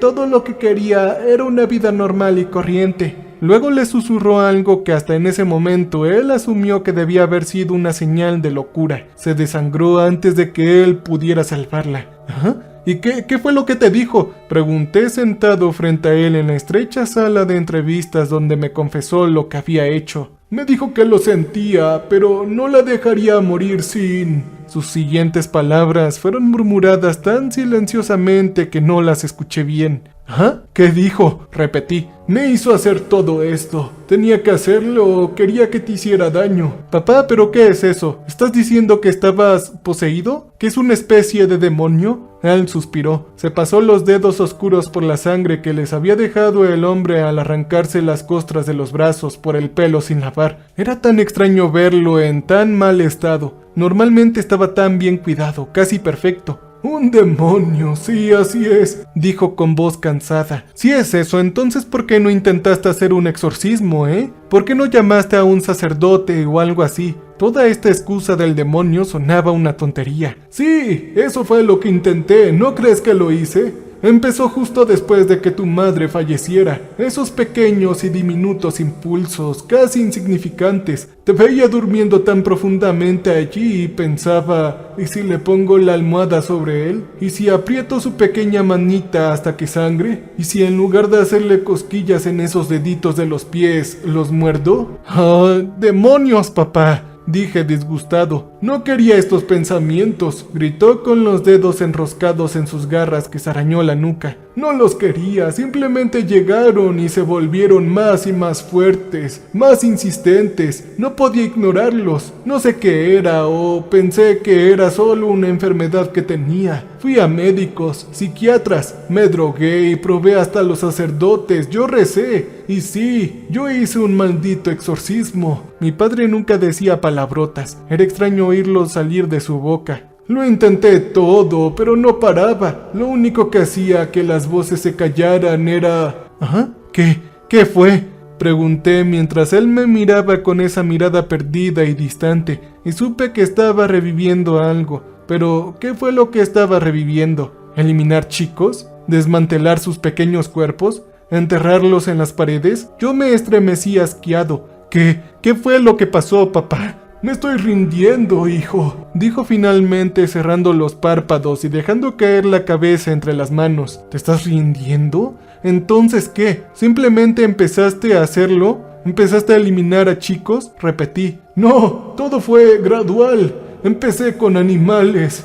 todo lo que quería era una vida normal y corriente». Luego le susurró algo que hasta en ese momento él asumió que debía haber sido una señal de locura. Se desangró antes de que él pudiera salvarla. ¿Ah? ¿Y qué fue lo que te dijo?, pregunté sentado frente a él en la estrecha sala de entrevistas donde me confesó lo que había hecho. Me dijo que lo sentía, pero no la dejaría morir sin... Sus siguientes palabras fueron murmuradas tan silenciosamente que no las escuché bien. ¿Ah? ¿Qué dijo? Repetí. Me hizo hacer todo esto. Tenía que hacerlo, quería que te hiciera daño. Papá, ¿pero qué es eso? ¿Estás diciendo que estabas poseído? ¿Que es una especie de demonio? Él suspiró. Se pasó los dedos oscuros por la sangre que les había dejado el hombre al arrancarse las costras de los brazos por el pelo sin lavar. Era tan extraño verlo en tan mal estado. Normalmente estaba tan bien cuidado, casi perfecto. Un demonio, sí, así es, dijo con voz cansada. Si es eso, entonces ¿por qué no intentaste hacer un exorcismo, ¿Por qué no llamaste a un sacerdote o algo así? Toda esta excusa del demonio sonaba una tontería. Sí, eso fue lo que intenté, ¿no crees que lo hice? Empezó justo después de que tu madre falleciera. Esos pequeños y diminutos impulsos, casi insignificantes. Te veía durmiendo tan profundamente allí y pensaba, ¿y si le pongo la almohada sobre él? ¿Y si aprieto su pequeña manita hasta que sangre? ¿Y si en lugar de hacerle cosquillas en esos deditos de los pies, los muerdo? ¡Ah, demonios, papá! Dije disgustado. No quería estos pensamientos, gritó con los dedos enroscados en sus garras que se arañó la nuca. No los quería, simplemente llegaron y se volvieron más y más fuertes, más insistentes. No podía ignorarlos. No sé qué era o pensé que era solo una enfermedad que tenía. Fui a médicos, psiquiatras, me drogué y probé hasta los sacerdotes. Yo recé. Y sí, yo hice un maldito exorcismo. Mi padre nunca decía palabrotas. Era extraño oírlo salir de su boca. Lo intenté todo, pero no paraba. Lo único que hacía que las voces se callaran era... ¿Ah? ¿Qué fue? Pregunté mientras él me miraba con esa mirada perdida y distante, y supe que estaba reviviendo algo. Pero, ¿qué fue lo que estaba reviviendo? ¿Eliminar chicos? ¿Desmantelar sus pequeños cuerpos? ¿Enterrarlos en las paredes? Yo me estremecí asqueado. ¿Qué fue lo que pasó, papá? Me estoy rindiendo, hijo, dijo finalmente cerrando los párpados y dejando caer la cabeza entre las manos. ¿Te estás rindiendo? ¿Entonces qué? ¿Simplemente empezaste a hacerlo? ¿Empezaste a eliminar a chicos? Repetí. No, todo fue gradual. Empecé con animales.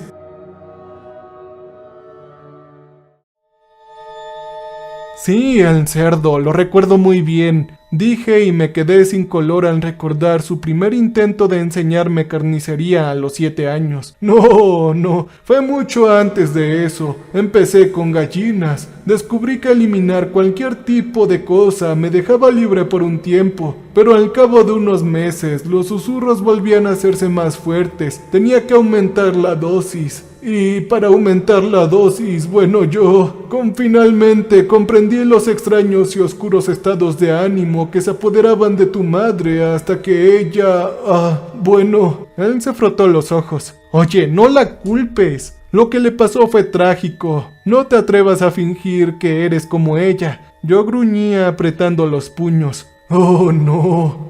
Sí, el cerdo, lo recuerdo muy bien, dije y me quedé sin color al recordar su primer intento de enseñarme carnicería a los 7 años. No, fue mucho antes de eso. Empecé con gallinas. Descubrí que eliminar cualquier tipo de cosa me dejaba libre por un tiempo, pero al cabo de unos meses los susurros volvían a hacerse más fuertes. Tenía que aumentar la dosis. Y para aumentar la dosis, bueno, yo finalmente comprendí los extraños y oscuros estados de ánimo que se apoderaban de tu madre hasta que ella... Él se frotó los ojos. Oye, no la culpes. Lo que le pasó fue trágico. No te atrevas a fingir que eres como ella. Yo gruñía apretando los puños. Oh,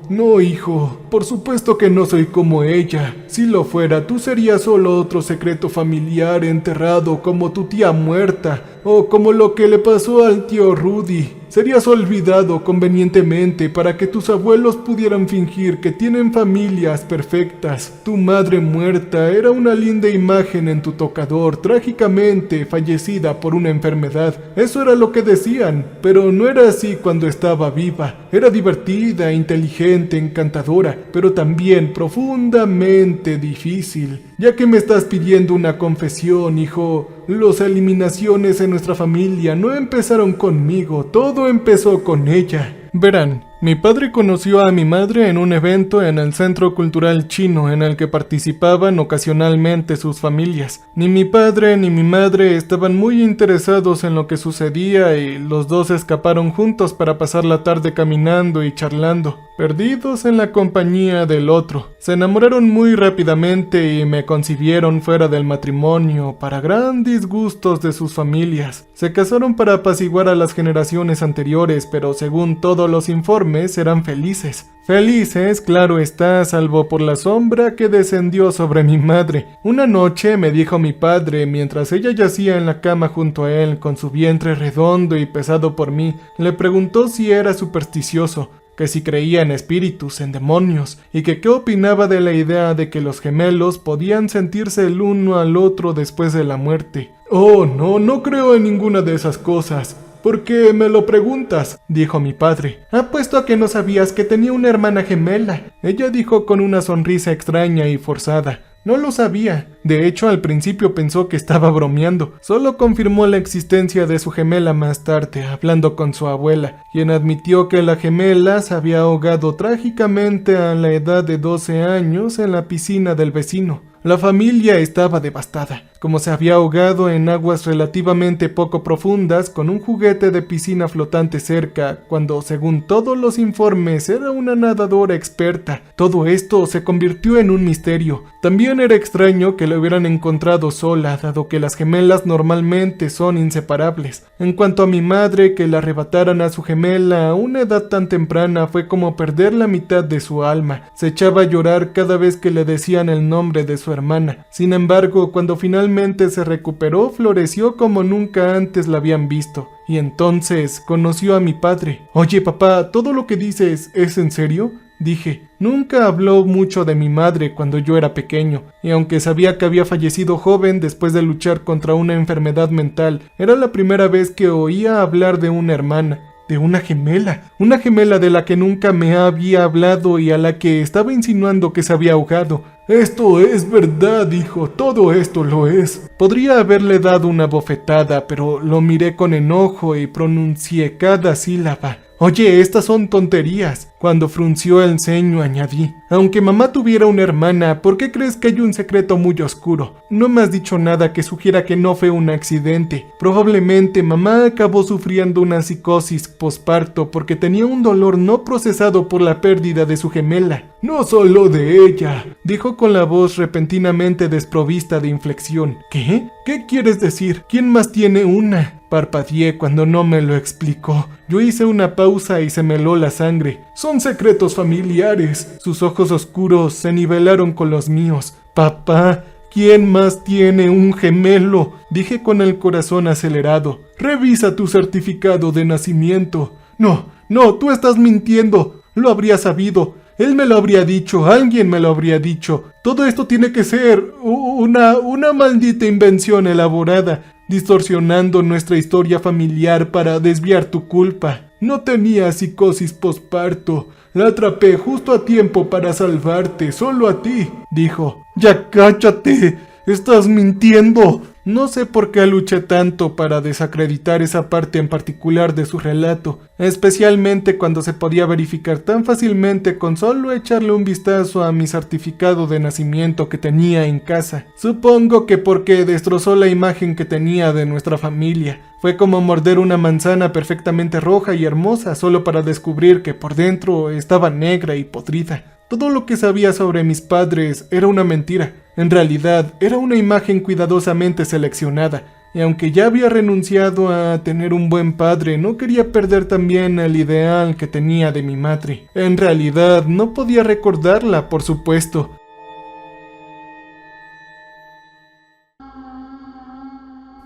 no, hijo. Por supuesto que no soy como ella. Si lo fuera, tú serías solo otro secreto familiar enterrado como tu tía muerta, o como lo que le pasó al tío Rudy. Serías olvidado convenientemente para que tus abuelos pudieran fingir que tienen familias perfectas. Tu madre muerta era una linda imagen en tu tocador, trágicamente fallecida por una enfermedad. Eso era lo que decían, pero no era así cuando estaba viva. Era divertida, inteligente, encantadora, pero también profundamente difícil. Ya que me estás pidiendo una confesión, hijo, las eliminaciones en nuestra familia no empezaron conmigo, todo empezó con ella. Verán, mi padre conoció a mi madre en un evento en el Centro Cultural Chino en el que participaban ocasionalmente sus familias. Ni mi padre ni mi madre estaban muy interesados en lo que sucedía y los dos escaparon juntos para pasar la tarde caminando y charlando, perdidos en la compañía del otro. Se enamoraron muy rápidamente y me concibieron fuera del matrimonio para gran disgustos de sus familias. Se casaron para apaciguar a las generaciones anteriores, pero según todos los informes eran felices. Felices, claro está, salvo por la sombra que descendió sobre mi madre. Una noche me dijo mi padre, mientras ella yacía en la cama junto a él, con su vientre redondo y pesado por mí, le preguntó si era supersticioso, que si creía en espíritus, en demonios, y que qué opinaba de la idea de que los gemelos podían sentirse el uno al otro después de la muerte. Oh, no creo en ninguna de esas cosas. ¿Por qué me lo preguntas?, dijo mi padre. Apuesto a que no sabías que tenía una hermana gemela, ella dijo con una sonrisa extraña y forzada. No lo sabía. De hecho, al principio pensó que estaba bromeando. Solo confirmó la existencia de su gemela más tarde, hablando con su abuela, quien admitió que la gemela se había ahogado trágicamente a la edad de 12 años en la piscina del vecino. La familia estaba devastada, como se había ahogado en aguas relativamente poco profundas con un juguete de piscina flotante cerca, cuando según todos los informes era una nadadora experta. Todo esto se convirtió en un misterio. También era extraño que la hubieran encontrado sola, dado que las gemelas normalmente son inseparables. En cuanto a mi madre, que le arrebataran a su gemela a una edad tan temprana fue como perder la mitad de su alma. Se echaba a llorar cada vez que le decían el nombre de su hermana. Sin embargo, cuando finalmente se recuperó, floreció como nunca antes la habían visto. Y entonces conoció a mi padre. Oye, papá, ¿todo lo que dices es en serio?, dije. Nunca habló mucho de mi madre cuando yo era pequeño, y aunque sabía que había fallecido joven después de luchar contra una enfermedad mental, era la primera vez que oía hablar de una hermana. De una gemela de la que nunca me había hablado y a la que estaba insinuando que se había ahogado. Esto es verdad, hijo, todo esto lo es. Podría haberle dado una bofetada, pero lo miré con enojo y pronuncié cada sílaba. Oye, estas son tonterías. Cuando frunció el ceño añadí, aunque mamá tuviera una hermana, ¿por qué crees que hay un secreto muy oscuro? No me has dicho nada que sugiera que no fue un accidente. Probablemente mamá acabó sufriendo una psicosis posparto porque tenía un dolor no procesado por la pérdida de su gemela. No solo de ella, dijo con la voz repentinamente desprovista de inflexión. ¿Qué? ¿Qué quieres decir? ¿Quién más tiene una? Parpadeé cuando no me lo explicó. Yo hice una pausa y se me heló la sangre. Son secretos familiares. Sus ojos oscuros se nivelaron con los míos. Papá, ¿quién más tiene un gemelo?, dije con el corazón acelerado. Revisa tu certificado de nacimiento. No, tú estás mintiendo. Lo habría sabido. Él me lo habría dicho, alguien me lo habría dicho. Todo esto tiene que ser una maldita invención elaborada, distorsionando nuestra historia familiar para desviar tu culpa. No tenía psicosis posparto. La atrapé justo a tiempo para salvarte, solo a ti, dijo. Ya cállate, estás mintiendo. No sé por qué luché tanto para desacreditar esa parte en particular de su relato, especialmente cuando se podía verificar tan fácilmente con solo echarle un vistazo a mi certificado de nacimiento que tenía en casa. Supongo que porque destrozó la imagen que tenía de nuestra familia. Fue como morder una manzana perfectamente roja y hermosa solo para descubrir que por dentro estaba negra y podrida. Todo lo que sabía sobre mis padres era una mentira. En realidad, era una imagen cuidadosamente seleccionada. Y aunque ya había renunciado a tener un buen padre, no quería perder también el ideal que tenía de mi madre. En realidad, no podía recordarla, por supuesto.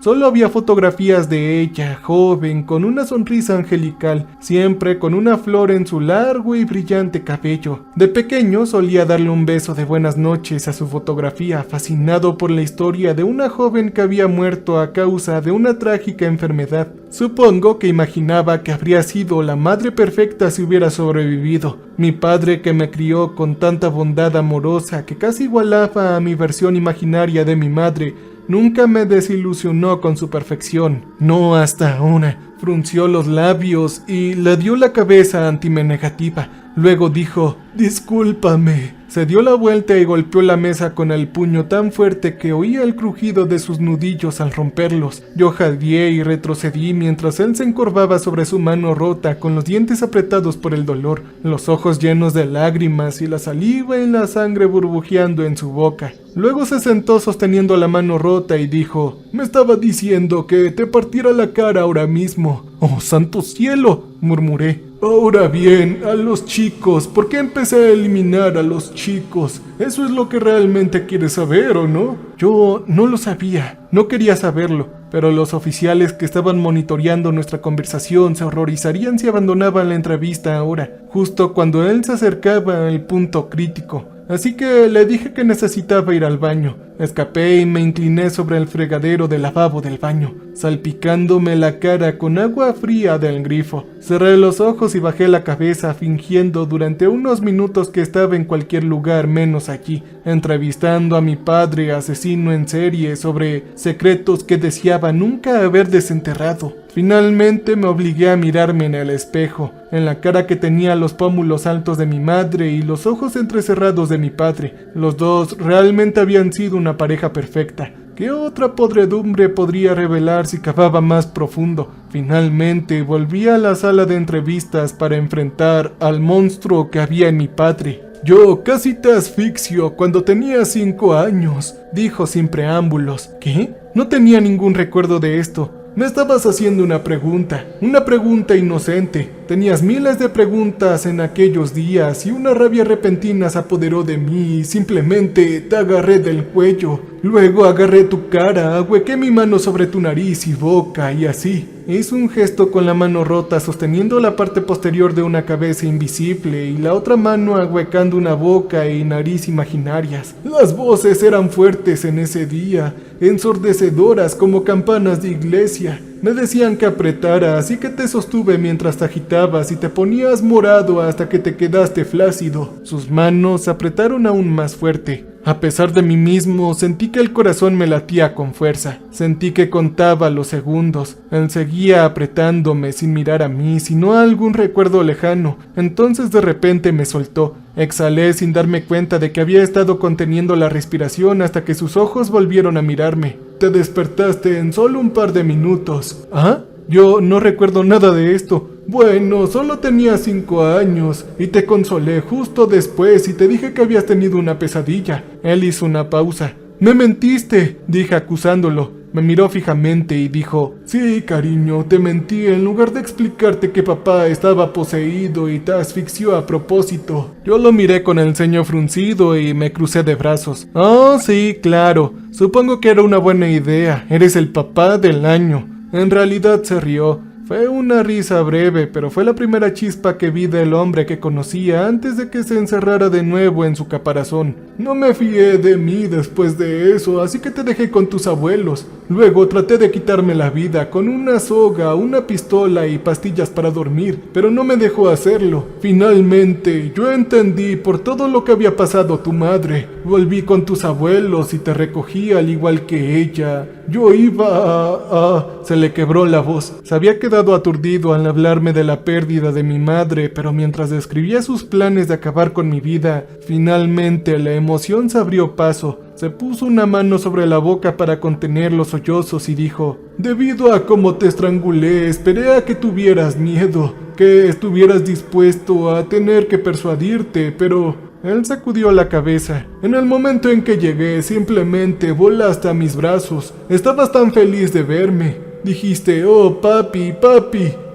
Solo había fotografías de ella, joven, con una sonrisa angelical, siempre con una flor en su largo y brillante cabello. De pequeño solía darle un beso de buenas noches a su fotografía, fascinado por la historia de una joven que había muerto a causa de una trágica enfermedad. Supongo que imaginaba que habría sido la madre perfecta si hubiera sobrevivido. Mi padre, que me crió con tanta bondad amorosa que casi igualaba a mi versión imaginaria de mi madre, nunca me desilusionó con su perfección. No hasta ahora. Frunció los labios y le dio la cabeza antimenegativa. Luego dijo, discúlpame. Se dio la vuelta y golpeó la mesa con el puño tan fuerte que oía el crujido de sus nudillos al romperlos. Yo jadeé y retrocedí mientras él se encorvaba sobre su mano rota con los dientes apretados por el dolor, los ojos llenos de lágrimas y la saliva y la sangre burbujeando en su boca. Luego se sentó sosteniendo la mano rota y dijo, me estaba diciendo que te partiera la cara ahora mismo. ¡Oh, santo cielo!, murmuré. Ahora bien, a los chicos, ¿por qué empecé a eliminar a los chicos? ¿Eso es lo que realmente quieres saber o no? Yo no lo sabía, no quería saberlo, pero los oficiales que estaban monitoreando nuestra conversación se horrorizarían si abandonaban la entrevista ahora, justo cuando él se acercaba al punto crítico. Así que le dije que necesitaba ir al baño. Escapé y me incliné sobre el fregadero del lavabo del baño, salpicándome la cara con agua fría del grifo. Cerré los ojos y bajé la cabeza fingiendo durante unos minutos que estaba en cualquier lugar menos allí, entrevistando a mi padre asesino en serie sobre secretos que deseaba nunca haber desenterrado. Finalmente me obligué a mirarme en el espejo, en la cara que tenía los pómulos altos de mi madre y los ojos entrecerrados de mi padre. Los dos realmente habían sido una pareja perfecta. ¿Qué otra podredumbre podría revelar si cavaba más profundo? Finalmente volví a la sala de entrevistas para enfrentar al monstruo que había en mi padre. Yo casi te asfixio cuando tenía 5 años, dijo sin preámbulos. ¿Qué? No tenía ningún recuerdo de esto. Me estabas haciendo una pregunta inocente. Tenías miles de preguntas en aquellos días y una rabia repentina se apoderó de mí y simplemente te agarré del cuello. Luego agarré tu cara, ahuequé mi mano sobre tu nariz y boca y así. Hizo un gesto con la mano rota sosteniendo la parte posterior de una cabeza invisible y la otra mano ahuecando una boca y nariz imaginarias. Las voces eran fuertes en ese día, ensordecedoras como campanas de iglesia. Me decían que apretara, así que te sostuve mientras te agitabas y te ponías morado hasta que te quedaste flácido. Sus manos apretaron aún más fuerte. A pesar de mí mismo, sentí que el corazón me latía con fuerza. Sentí que contaba los segundos. Él seguía apretándome sin mirar a mí, sino a algún recuerdo lejano. Entonces de repente me soltó. Exhalé sin darme cuenta de que había estado conteniendo la respiración hasta que sus ojos volvieron a mirarme. Te despertaste en solo un par de minutos. ¿Ah? Yo no recuerdo nada de esto. Bueno, solo tenía 5 años y te consolé justo después y te dije que habías tenido una pesadilla. Él hizo una pausa. Me mentiste, dije acusándolo. Me miró fijamente y dijo, sí, cariño, te mentí en lugar de explicarte que papá estaba poseído y te asfixió a propósito. Yo lo miré con el ceño fruncido y me crucé de brazos. Oh, sí, claro. Supongo que era una buena idea. Eres el papá del año. En realidad se rió. Fue una risa breve, pero fue la primera chispa que vi del hombre que conocía antes de que se encerrara de nuevo en su caparazón. No me fié de mí después de eso, así que te dejé con tus abuelos. Luego traté de quitarme la vida con una soga, una pistola y pastillas para dormir, pero no me dejó hacerlo. Finalmente, yo entendí por todo lo que había pasado tu madre. Volví con tus abuelos y te recogí al igual que ella. Yo iba Se le quebró la voz. Se había quedado aturdido al hablarme de la pérdida de mi madre, pero mientras describía sus planes de acabar con mi vida, finalmente la emoción se abrió paso. Se puso una mano sobre la boca para contener los sollozos y dijo, debido a cómo te estrangulé, esperé a que tuvieras miedo, que estuvieras dispuesto a tener que persuadirte, pero... Él sacudió la cabeza. En el momento en que llegué, simplemente volaste a mis brazos. Estabas tan feliz de verme. Dijiste, oh papi,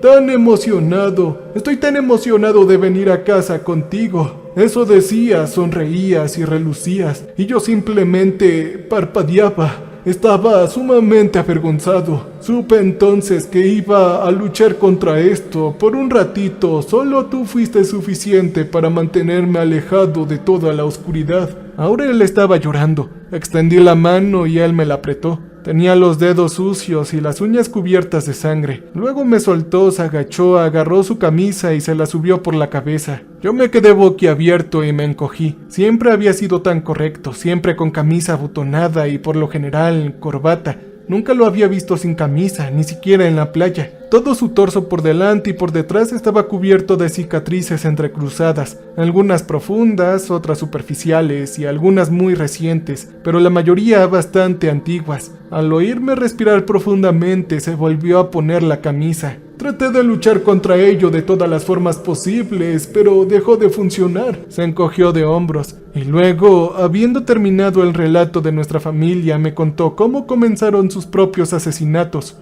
tan emocionado. Estoy tan emocionado de venir a casa contigo. Eso decías, sonreías y relucías. Y yo simplemente parpadeaba. Estaba sumamente avergonzado. Supe entonces que iba a luchar contra esto. Por un ratito, solo tú fuiste suficiente para mantenerme alejado de toda la oscuridad. Ahora él estaba llorando. Extendí la mano y él me la apretó. Tenía los dedos sucios y las uñas cubiertas de sangre. Luego me soltó, se agachó, agarró su camisa y se la subió por la cabeza. Yo me quedé boquiabierto y me encogí. Siempre había sido tan correcto, siempre con camisa abotonada y por lo general corbata. Nunca lo había visto sin camisa, ni siquiera en la playa. Todo su torso por delante y por detrás estaba cubierto de cicatrices entrecruzadas, algunas profundas, otras superficiales y algunas muy recientes, pero la mayoría bastante antiguas. Al oírme respirar profundamente, se volvió a poner la camisa. Traté de luchar contra ello de todas las formas posibles, pero dejó de funcionar. Se encogió de hombros. Y luego, habiendo terminado el relato de nuestra familia, me contó cómo comenzaron sus propios asesinatos.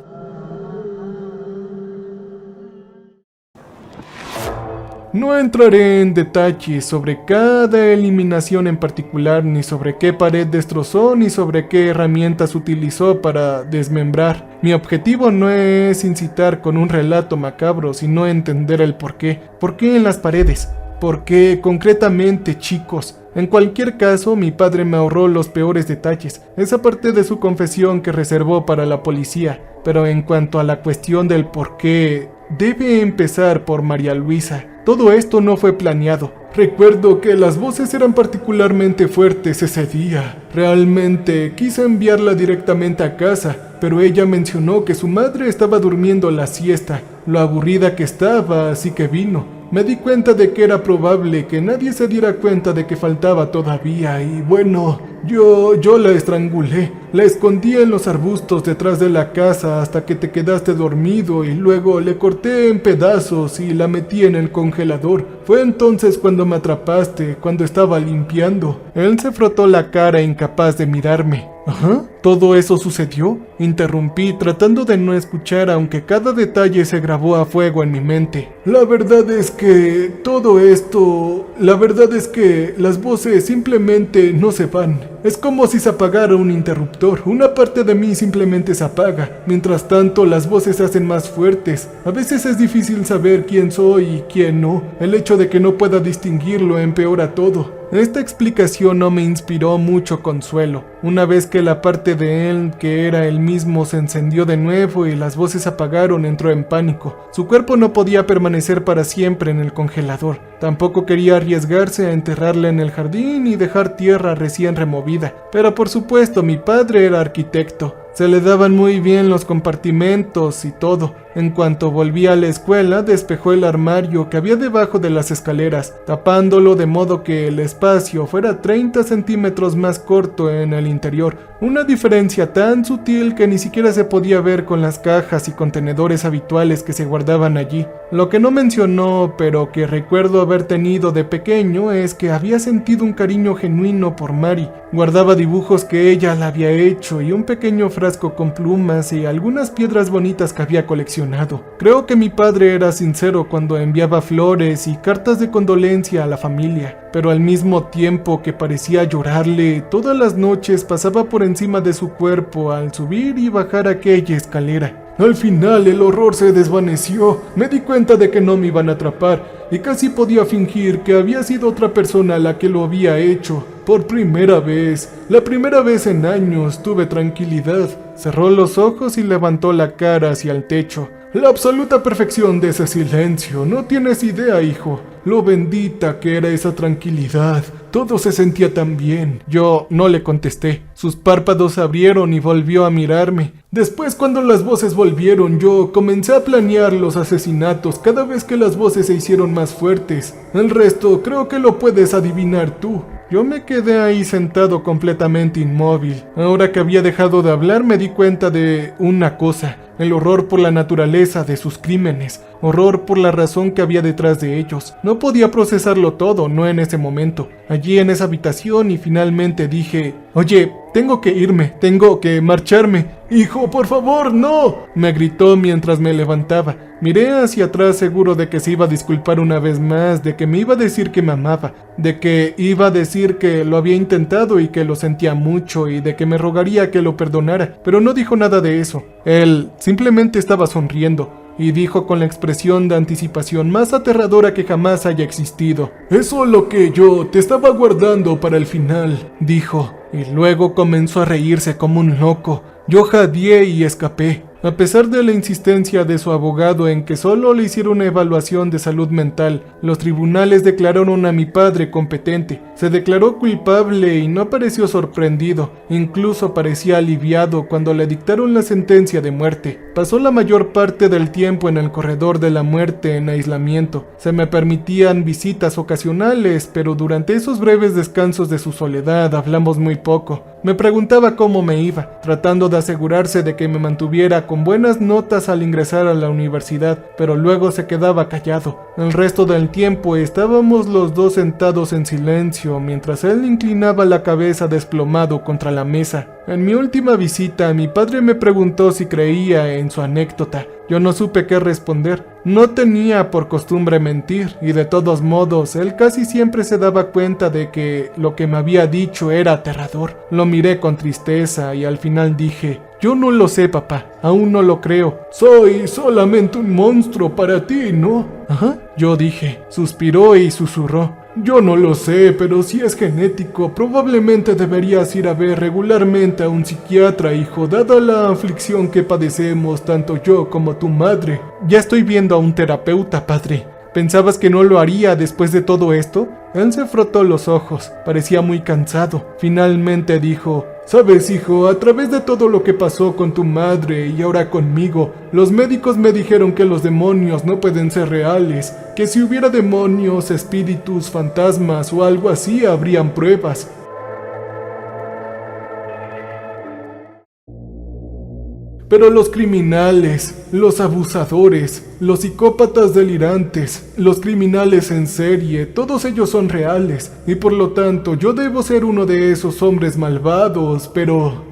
No entraré en detalles sobre cada eliminación en particular, ni sobre qué pared destrozó, ni sobre qué herramientas utilizó para desmembrar. Mi objetivo no es incitar con un relato macabro, sino entender el porqué. ¿Por qué en las paredes? ¿Por qué concretamente, chicos? En cualquier caso, mi padre me ahorró los peores detalles, esa parte de su confesión que reservó para la policía. Pero en cuanto a la cuestión del por qué, debe empezar por María Luisa. Todo esto no fue planeado. Recuerdo que las voces eran particularmente fuertes ese día. Realmente quise enviarla directamente a casa, pero ella mencionó que su madre estaba durmiendo la siesta, lo aburrida que estaba, así que vino. Me di cuenta de que era probable que nadie se diera cuenta de que faltaba todavía y bueno, yo la estrangulé. La escondí en los arbustos detrás de la casa hasta que te quedaste dormido y luego le corté en pedazos y la metí en el congelador. Fue entonces cuando me atrapaste, cuando estaba limpiando. Él se frotó la cara incapaz de mirarme. ¿Ajá? ¿Todo eso sucedió? Interrumpí tratando de no escuchar aunque cada detalle se grabó a fuego en mi mente. La verdad es que las voces simplemente no se van. Es como si se apagara un interruptor. Una parte de mí simplemente se apaga. Mientras tanto, las voces se hacen más fuertes. A veces es difícil saber quién soy y quién no. El hecho de que no pueda distinguirlo empeora todo. Esta explicación no me inspiró mucho consuelo. Una vez que la parte de él, que era él mismo, se encendió de nuevo y las voces se apagaron, entró en pánico. Su cuerpo no podía permanecer para siempre en el congelador. Tampoco quería arriesgarse a enterrarla en el jardín y dejar tierra recién removida. Pero por supuesto, mi padre era arquitecto. Se le daban muy bien los compartimentos y todo. En cuanto volví a la escuela, despejó el armario que había debajo de las escaleras, tapándolo de modo que el espacio fuera 30 centímetros más corto en el interior. Una diferencia tan sutil que ni siquiera se podía ver con las cajas y contenedores habituales que se guardaban allí. Lo que no mencionó, pero que recuerdo haber tenido de pequeño, es que había sentido un cariño genuino por Mari. Guardaba dibujos que ella le había hecho y un pequeño frasco con plumas y algunas piedras bonitas que había coleccionado. Creo que mi padre era sincero cuando enviaba flores y cartas de condolencia a la familia, pero al mismo tiempo que parecía llorarle, todas las noches pasaba por encima de su cuerpo al subir y bajar aquella escalera. Al final el horror se desvaneció, me di cuenta de que no me iban a atrapar y casi podía fingir que había sido otra persona la que lo había hecho. Por primera vez, la primera vez en años, tuve tranquilidad. Cerró los ojos y levantó la cara hacia el techo. La absoluta perfección de ese silencio, no tienes idea, hijo. Lo bendita que era esa tranquilidad. Todo se sentía tan bien. Yo no le contesté. Sus párpados se abrieron y volvió a mirarme. Después, cuando las voces volvieron, yo comencé a planear los asesinatos cada vez que las voces se hicieron más fuertes. El resto creo que lo puedes adivinar tú. Yo me quedé ahí sentado completamente inmóvil. Ahora que había dejado de hablar me di cuenta de una cosa: el horror por la naturaleza de sus crímenes, horror por la razón que había detrás de ellos. No podía procesarlo todo, no en ese momento, allí en esa habitación, y finalmente dije: oye, tengo que irme, tengo que marcharme. Hijo, por favor, no, me gritó mientras me levantaba. Miré hacia atrás seguro de que se iba a disculpar una vez más, de que me iba a decir que me amaba, de que iba a decir que lo había intentado y que lo sentía mucho y de que me rogaría que lo perdonara, pero no dijo nada de eso. Él simplemente estaba sonriendo y dijo con la expresión de anticipación más aterradora que jamás haya existido: eso es lo que yo te estaba guardando para el final, dijo, y luego comenzó a reírse como un loco. Yo jadeé y escapé. A pesar de la insistencia de su abogado en que solo le hiciera una evaluación de salud mental, los tribunales declararon a mi padre competente. Se declaró culpable y no pareció sorprendido, incluso parecía aliviado cuando le dictaron la sentencia de muerte. Pasó la mayor parte del tiempo en el corredor de la muerte en aislamiento. Se me permitían visitas ocasionales, pero durante esos breves descansos de su soledad hablamos muy poco. Me preguntaba cómo me iba, tratando de asegurarse de que me mantuviera con buenas notas al ingresar a la universidad, pero luego se quedaba callado. El resto del tiempo estábamos los dos sentados en silencio, mientras él inclinaba la cabeza desplomado contra la mesa. En mi última visita, mi padre me preguntó si creía en su anécdota. Yo no supe qué responder. No tenía por costumbre mentir, y de todos modos, él casi siempre se daba cuenta de que lo que me había dicho era aterrador. Lo miré con tristeza y al final dije: yo no lo sé, papá, aún no lo creo. Soy solamente un monstruo para ti, ¿no? Ajá, yo dije. Suspiró y susurró: Yo no lo sé, pero si es genético, probablemente deberías ir a ver regularmente a un psiquiatra, hijo, dada la aflicción que padecemos tanto yo como tu madre. Ya estoy viendo a un terapeuta, padre. ¿Pensabas que no lo haría después de todo esto? Él se frotó los ojos, parecía muy cansado. Finalmente dijo: «Sabes, hijo, a través de todo lo que pasó con tu madre y ahora conmigo, los médicos me dijeron que los demonios no pueden ser reales, que si hubiera demonios, espíritus, fantasmas o algo así, habrían pruebas». Pero los criminales, los abusadores, los psicópatas delirantes, los criminales en serie, todos ellos son reales, y por lo tanto yo debo ser uno de esos hombres malvados, pero...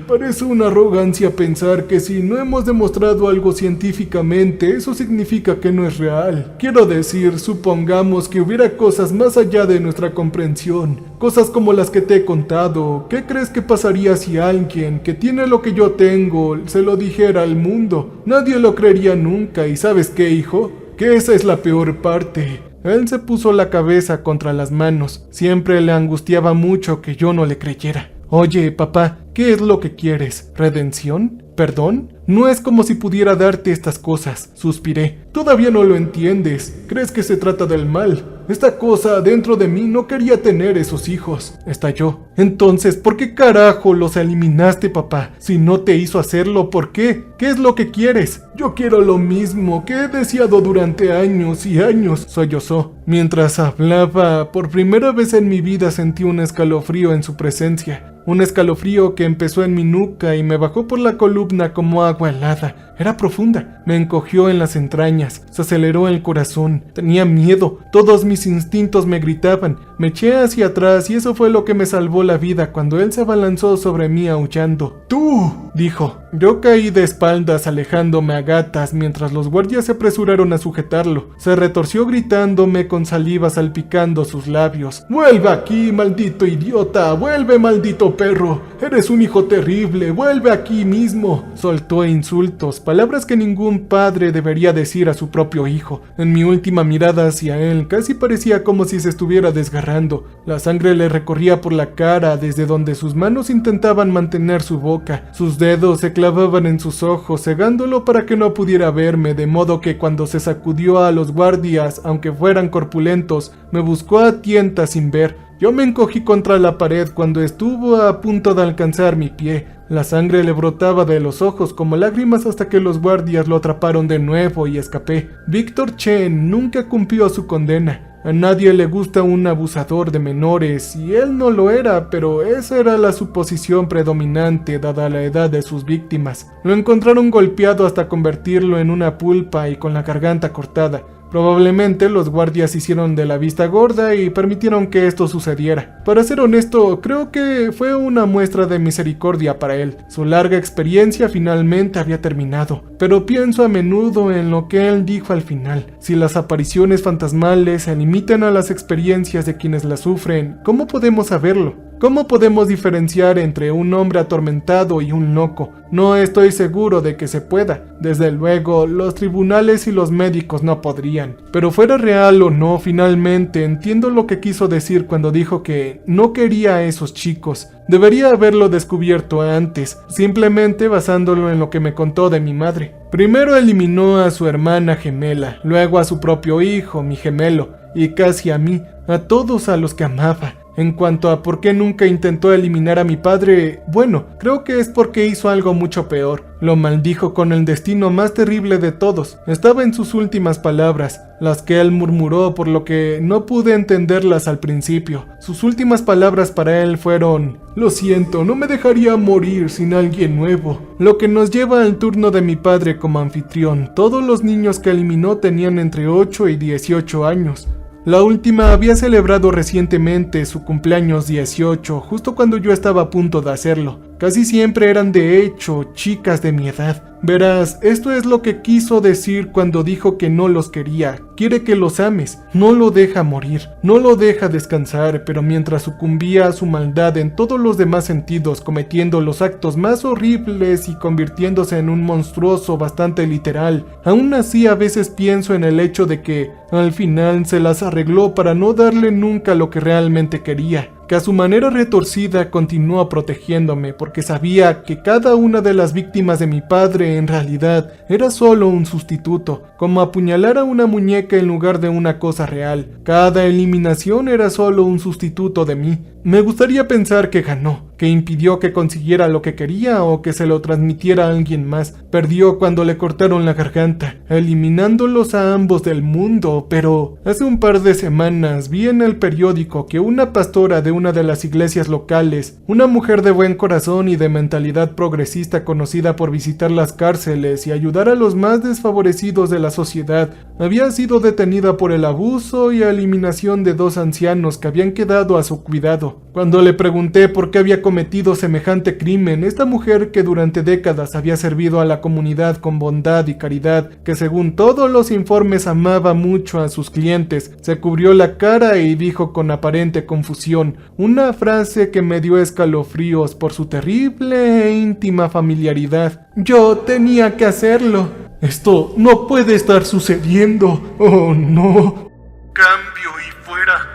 parece una arrogancia pensar que si no hemos demostrado algo científicamente, eso significa que no es real. Quiero decir, supongamos que hubiera cosas más allá de nuestra comprensión, cosas como las que te he contado. ¿Qué crees que pasaría si alguien que tiene lo que yo tengo se lo dijera al mundo? Nadie lo creería nunca, y ¿sabes qué, hijo? Que esa es la peor parte. Él se puso la cabeza contra las manos. Siempre le angustiaba mucho que yo no le creyera. Oye, papá, ¿qué es lo que quieres? ¿Redención? ¿Perdón? No es como si pudiera darte estas cosas, suspiré. Todavía no lo entiendes. ¿Crees que se trata del mal? Esta cosa dentro de mí no quería tener esos hijos, estalló. Entonces, ¿por qué carajo los eliminaste, papá? Si no te hizo hacerlo, ¿por qué? ¿Qué es lo que quieres? Yo quiero lo mismo que he deseado durante años y años, sollozó. Mientras hablaba, por primera vez en mi vida sentí un escalofrío en su presencia. Un escalofrío que empezó en mi nuca y me bajó por la columna como agua helada. Era profunda, me encogió en las entrañas, se aceleró el corazón, tenía miedo, todos mis instintos me gritaban. Me eché hacia atrás y eso fue lo que me salvó la vida cuando él se abalanzó sobre mí aullando. ¡Tú!, dijo. Yo caí de espaldas alejándome a gatas mientras los guardias se apresuraron a sujetarlo. Se retorció gritándome con saliva salpicando sus labios. «¡Vuelve aquí, maldito idiota! ¡Vuelve, maldito perro! ¡Eres un hijo terrible! ¡Vuelve aquí mismo!». Soltó insultos, palabras que ningún padre debería decir a su propio hijo. En mi última mirada hacia él casi parecía como si se estuviera desgarrando. La sangre le recorría por la cara desde donde sus manos intentaban mantener su boca. Sus dedos se clavaban en sus ojos, cegándolo para que no pudiera verme, de modo que cuando se sacudió a los guardias, aunque fueran corpulentos, me buscó a tientas sin ver. Yo me encogí contra la pared cuando estuvo a punto de alcanzar mi pie. La sangre le brotaba de los ojos como lágrimas hasta que los guardias lo atraparon de nuevo y escapé. Víctor Chen nunca cumplió su condena. A nadie le gusta un abusador de menores, y él no lo era, pero esa era la suposición predominante dada la edad de sus víctimas. Lo encontraron golpeado hasta convertirlo en una pulpa y con la garganta cortada. Probablemente los guardias hicieron de la vista gorda y permitieron que esto sucediera. Para ser honesto, creo que fue una muestra de misericordia para él. Su larga experiencia finalmente había terminado. Pero pienso a menudo en lo que él dijo al final. Si las apariciones fantasmales se limitan a las experiencias de quienes las sufren, ¿cómo podemos saberlo? ¿Cómo podemos diferenciar entre un hombre atormentado y un loco? No estoy seguro de que se pueda. Desde luego, los tribunales y los médicos no podrían. Pero fuera real o no, finalmente entiendo lo que quiso decir cuando dijo que no quería a esos chicos. Debería haberlo descubierto antes, simplemente basándolo en lo que me contó de mi madre. Primero eliminó a su hermana gemela, luego a su propio hijo, mi gemelo, y casi a mí, a todos a los que amaba. En cuanto a por qué nunca intentó eliminar a mi padre, bueno, creo que es porque hizo algo mucho peor. Lo maldijo con el destino más terrible de todos. Estaba en sus últimas palabras, las que él murmuró por lo que no pude entenderlas al principio. Sus últimas palabras para él fueron: «Lo siento, no me dejaría morir sin alguien nuevo». Lo que nos lleva al turno de mi padre como anfitrión. Todos los niños que eliminó tenían entre 8 y 18 años. La última había celebrado recientemente su cumpleaños 18, justo cuando yo estaba a punto de hacerlo. Casi siempre eran de hecho chicas de mi edad. Verás, esto es lo que quiso decir cuando dijo que no los quería. Quiere que los ames, no lo deja morir, no lo deja descansar, pero mientras sucumbía a su maldad en todos los demás sentidos, cometiendo los actos más horribles y convirtiéndose en un monstruoso bastante literal, aún así a veces pienso en el hecho de que, al final, se las arregló para no darle nunca lo que realmente quería. Que a su manera retorcida continuó protegiéndome porque sabía que cada una de las víctimas de mi padre en realidad era solo un sustituto, como apuñalar a una muñeca en lugar de una cosa real. Cada eliminación era solo un sustituto de mí. Me gustaría pensar que ganó, que impidió que consiguiera lo que quería o que se lo transmitiera a alguien más. Perdió cuando le cortaron la garganta, eliminándolos a ambos del mundo, pero hace un par de semanas vi en el periódico que una pastora de una de las iglesias locales, una mujer de buen corazón y de mentalidad progresista conocida por visitar las cárceles y ayudar a los más desfavorecidos de la sociedad, había sido detenida por el abuso y eliminación de 2 ancianos que habían quedado a su cuidado. Cuando le pregunté por qué había cometido semejante crimen, esta mujer que durante décadas había servido a la comunidad con bondad y caridad, que según todos los informes amaba mucho a sus clientes, se cubrió la cara y dijo con aparente confusión una frase que me dio escalofríos por su terrible e íntima familiaridad. Yo tenía que hacerlo. Esto no puede estar sucediendo. Oh, no. Cambio y fuera.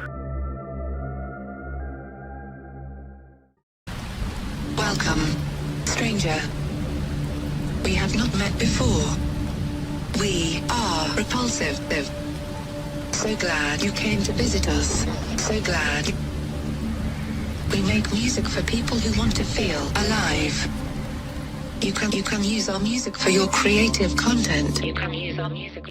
Welcome, stranger. We have not met before. We are repulsive. So glad you came to visit us. So glad. We make music for people who want to feel alive. You can use our music for your creative content. You can use our music.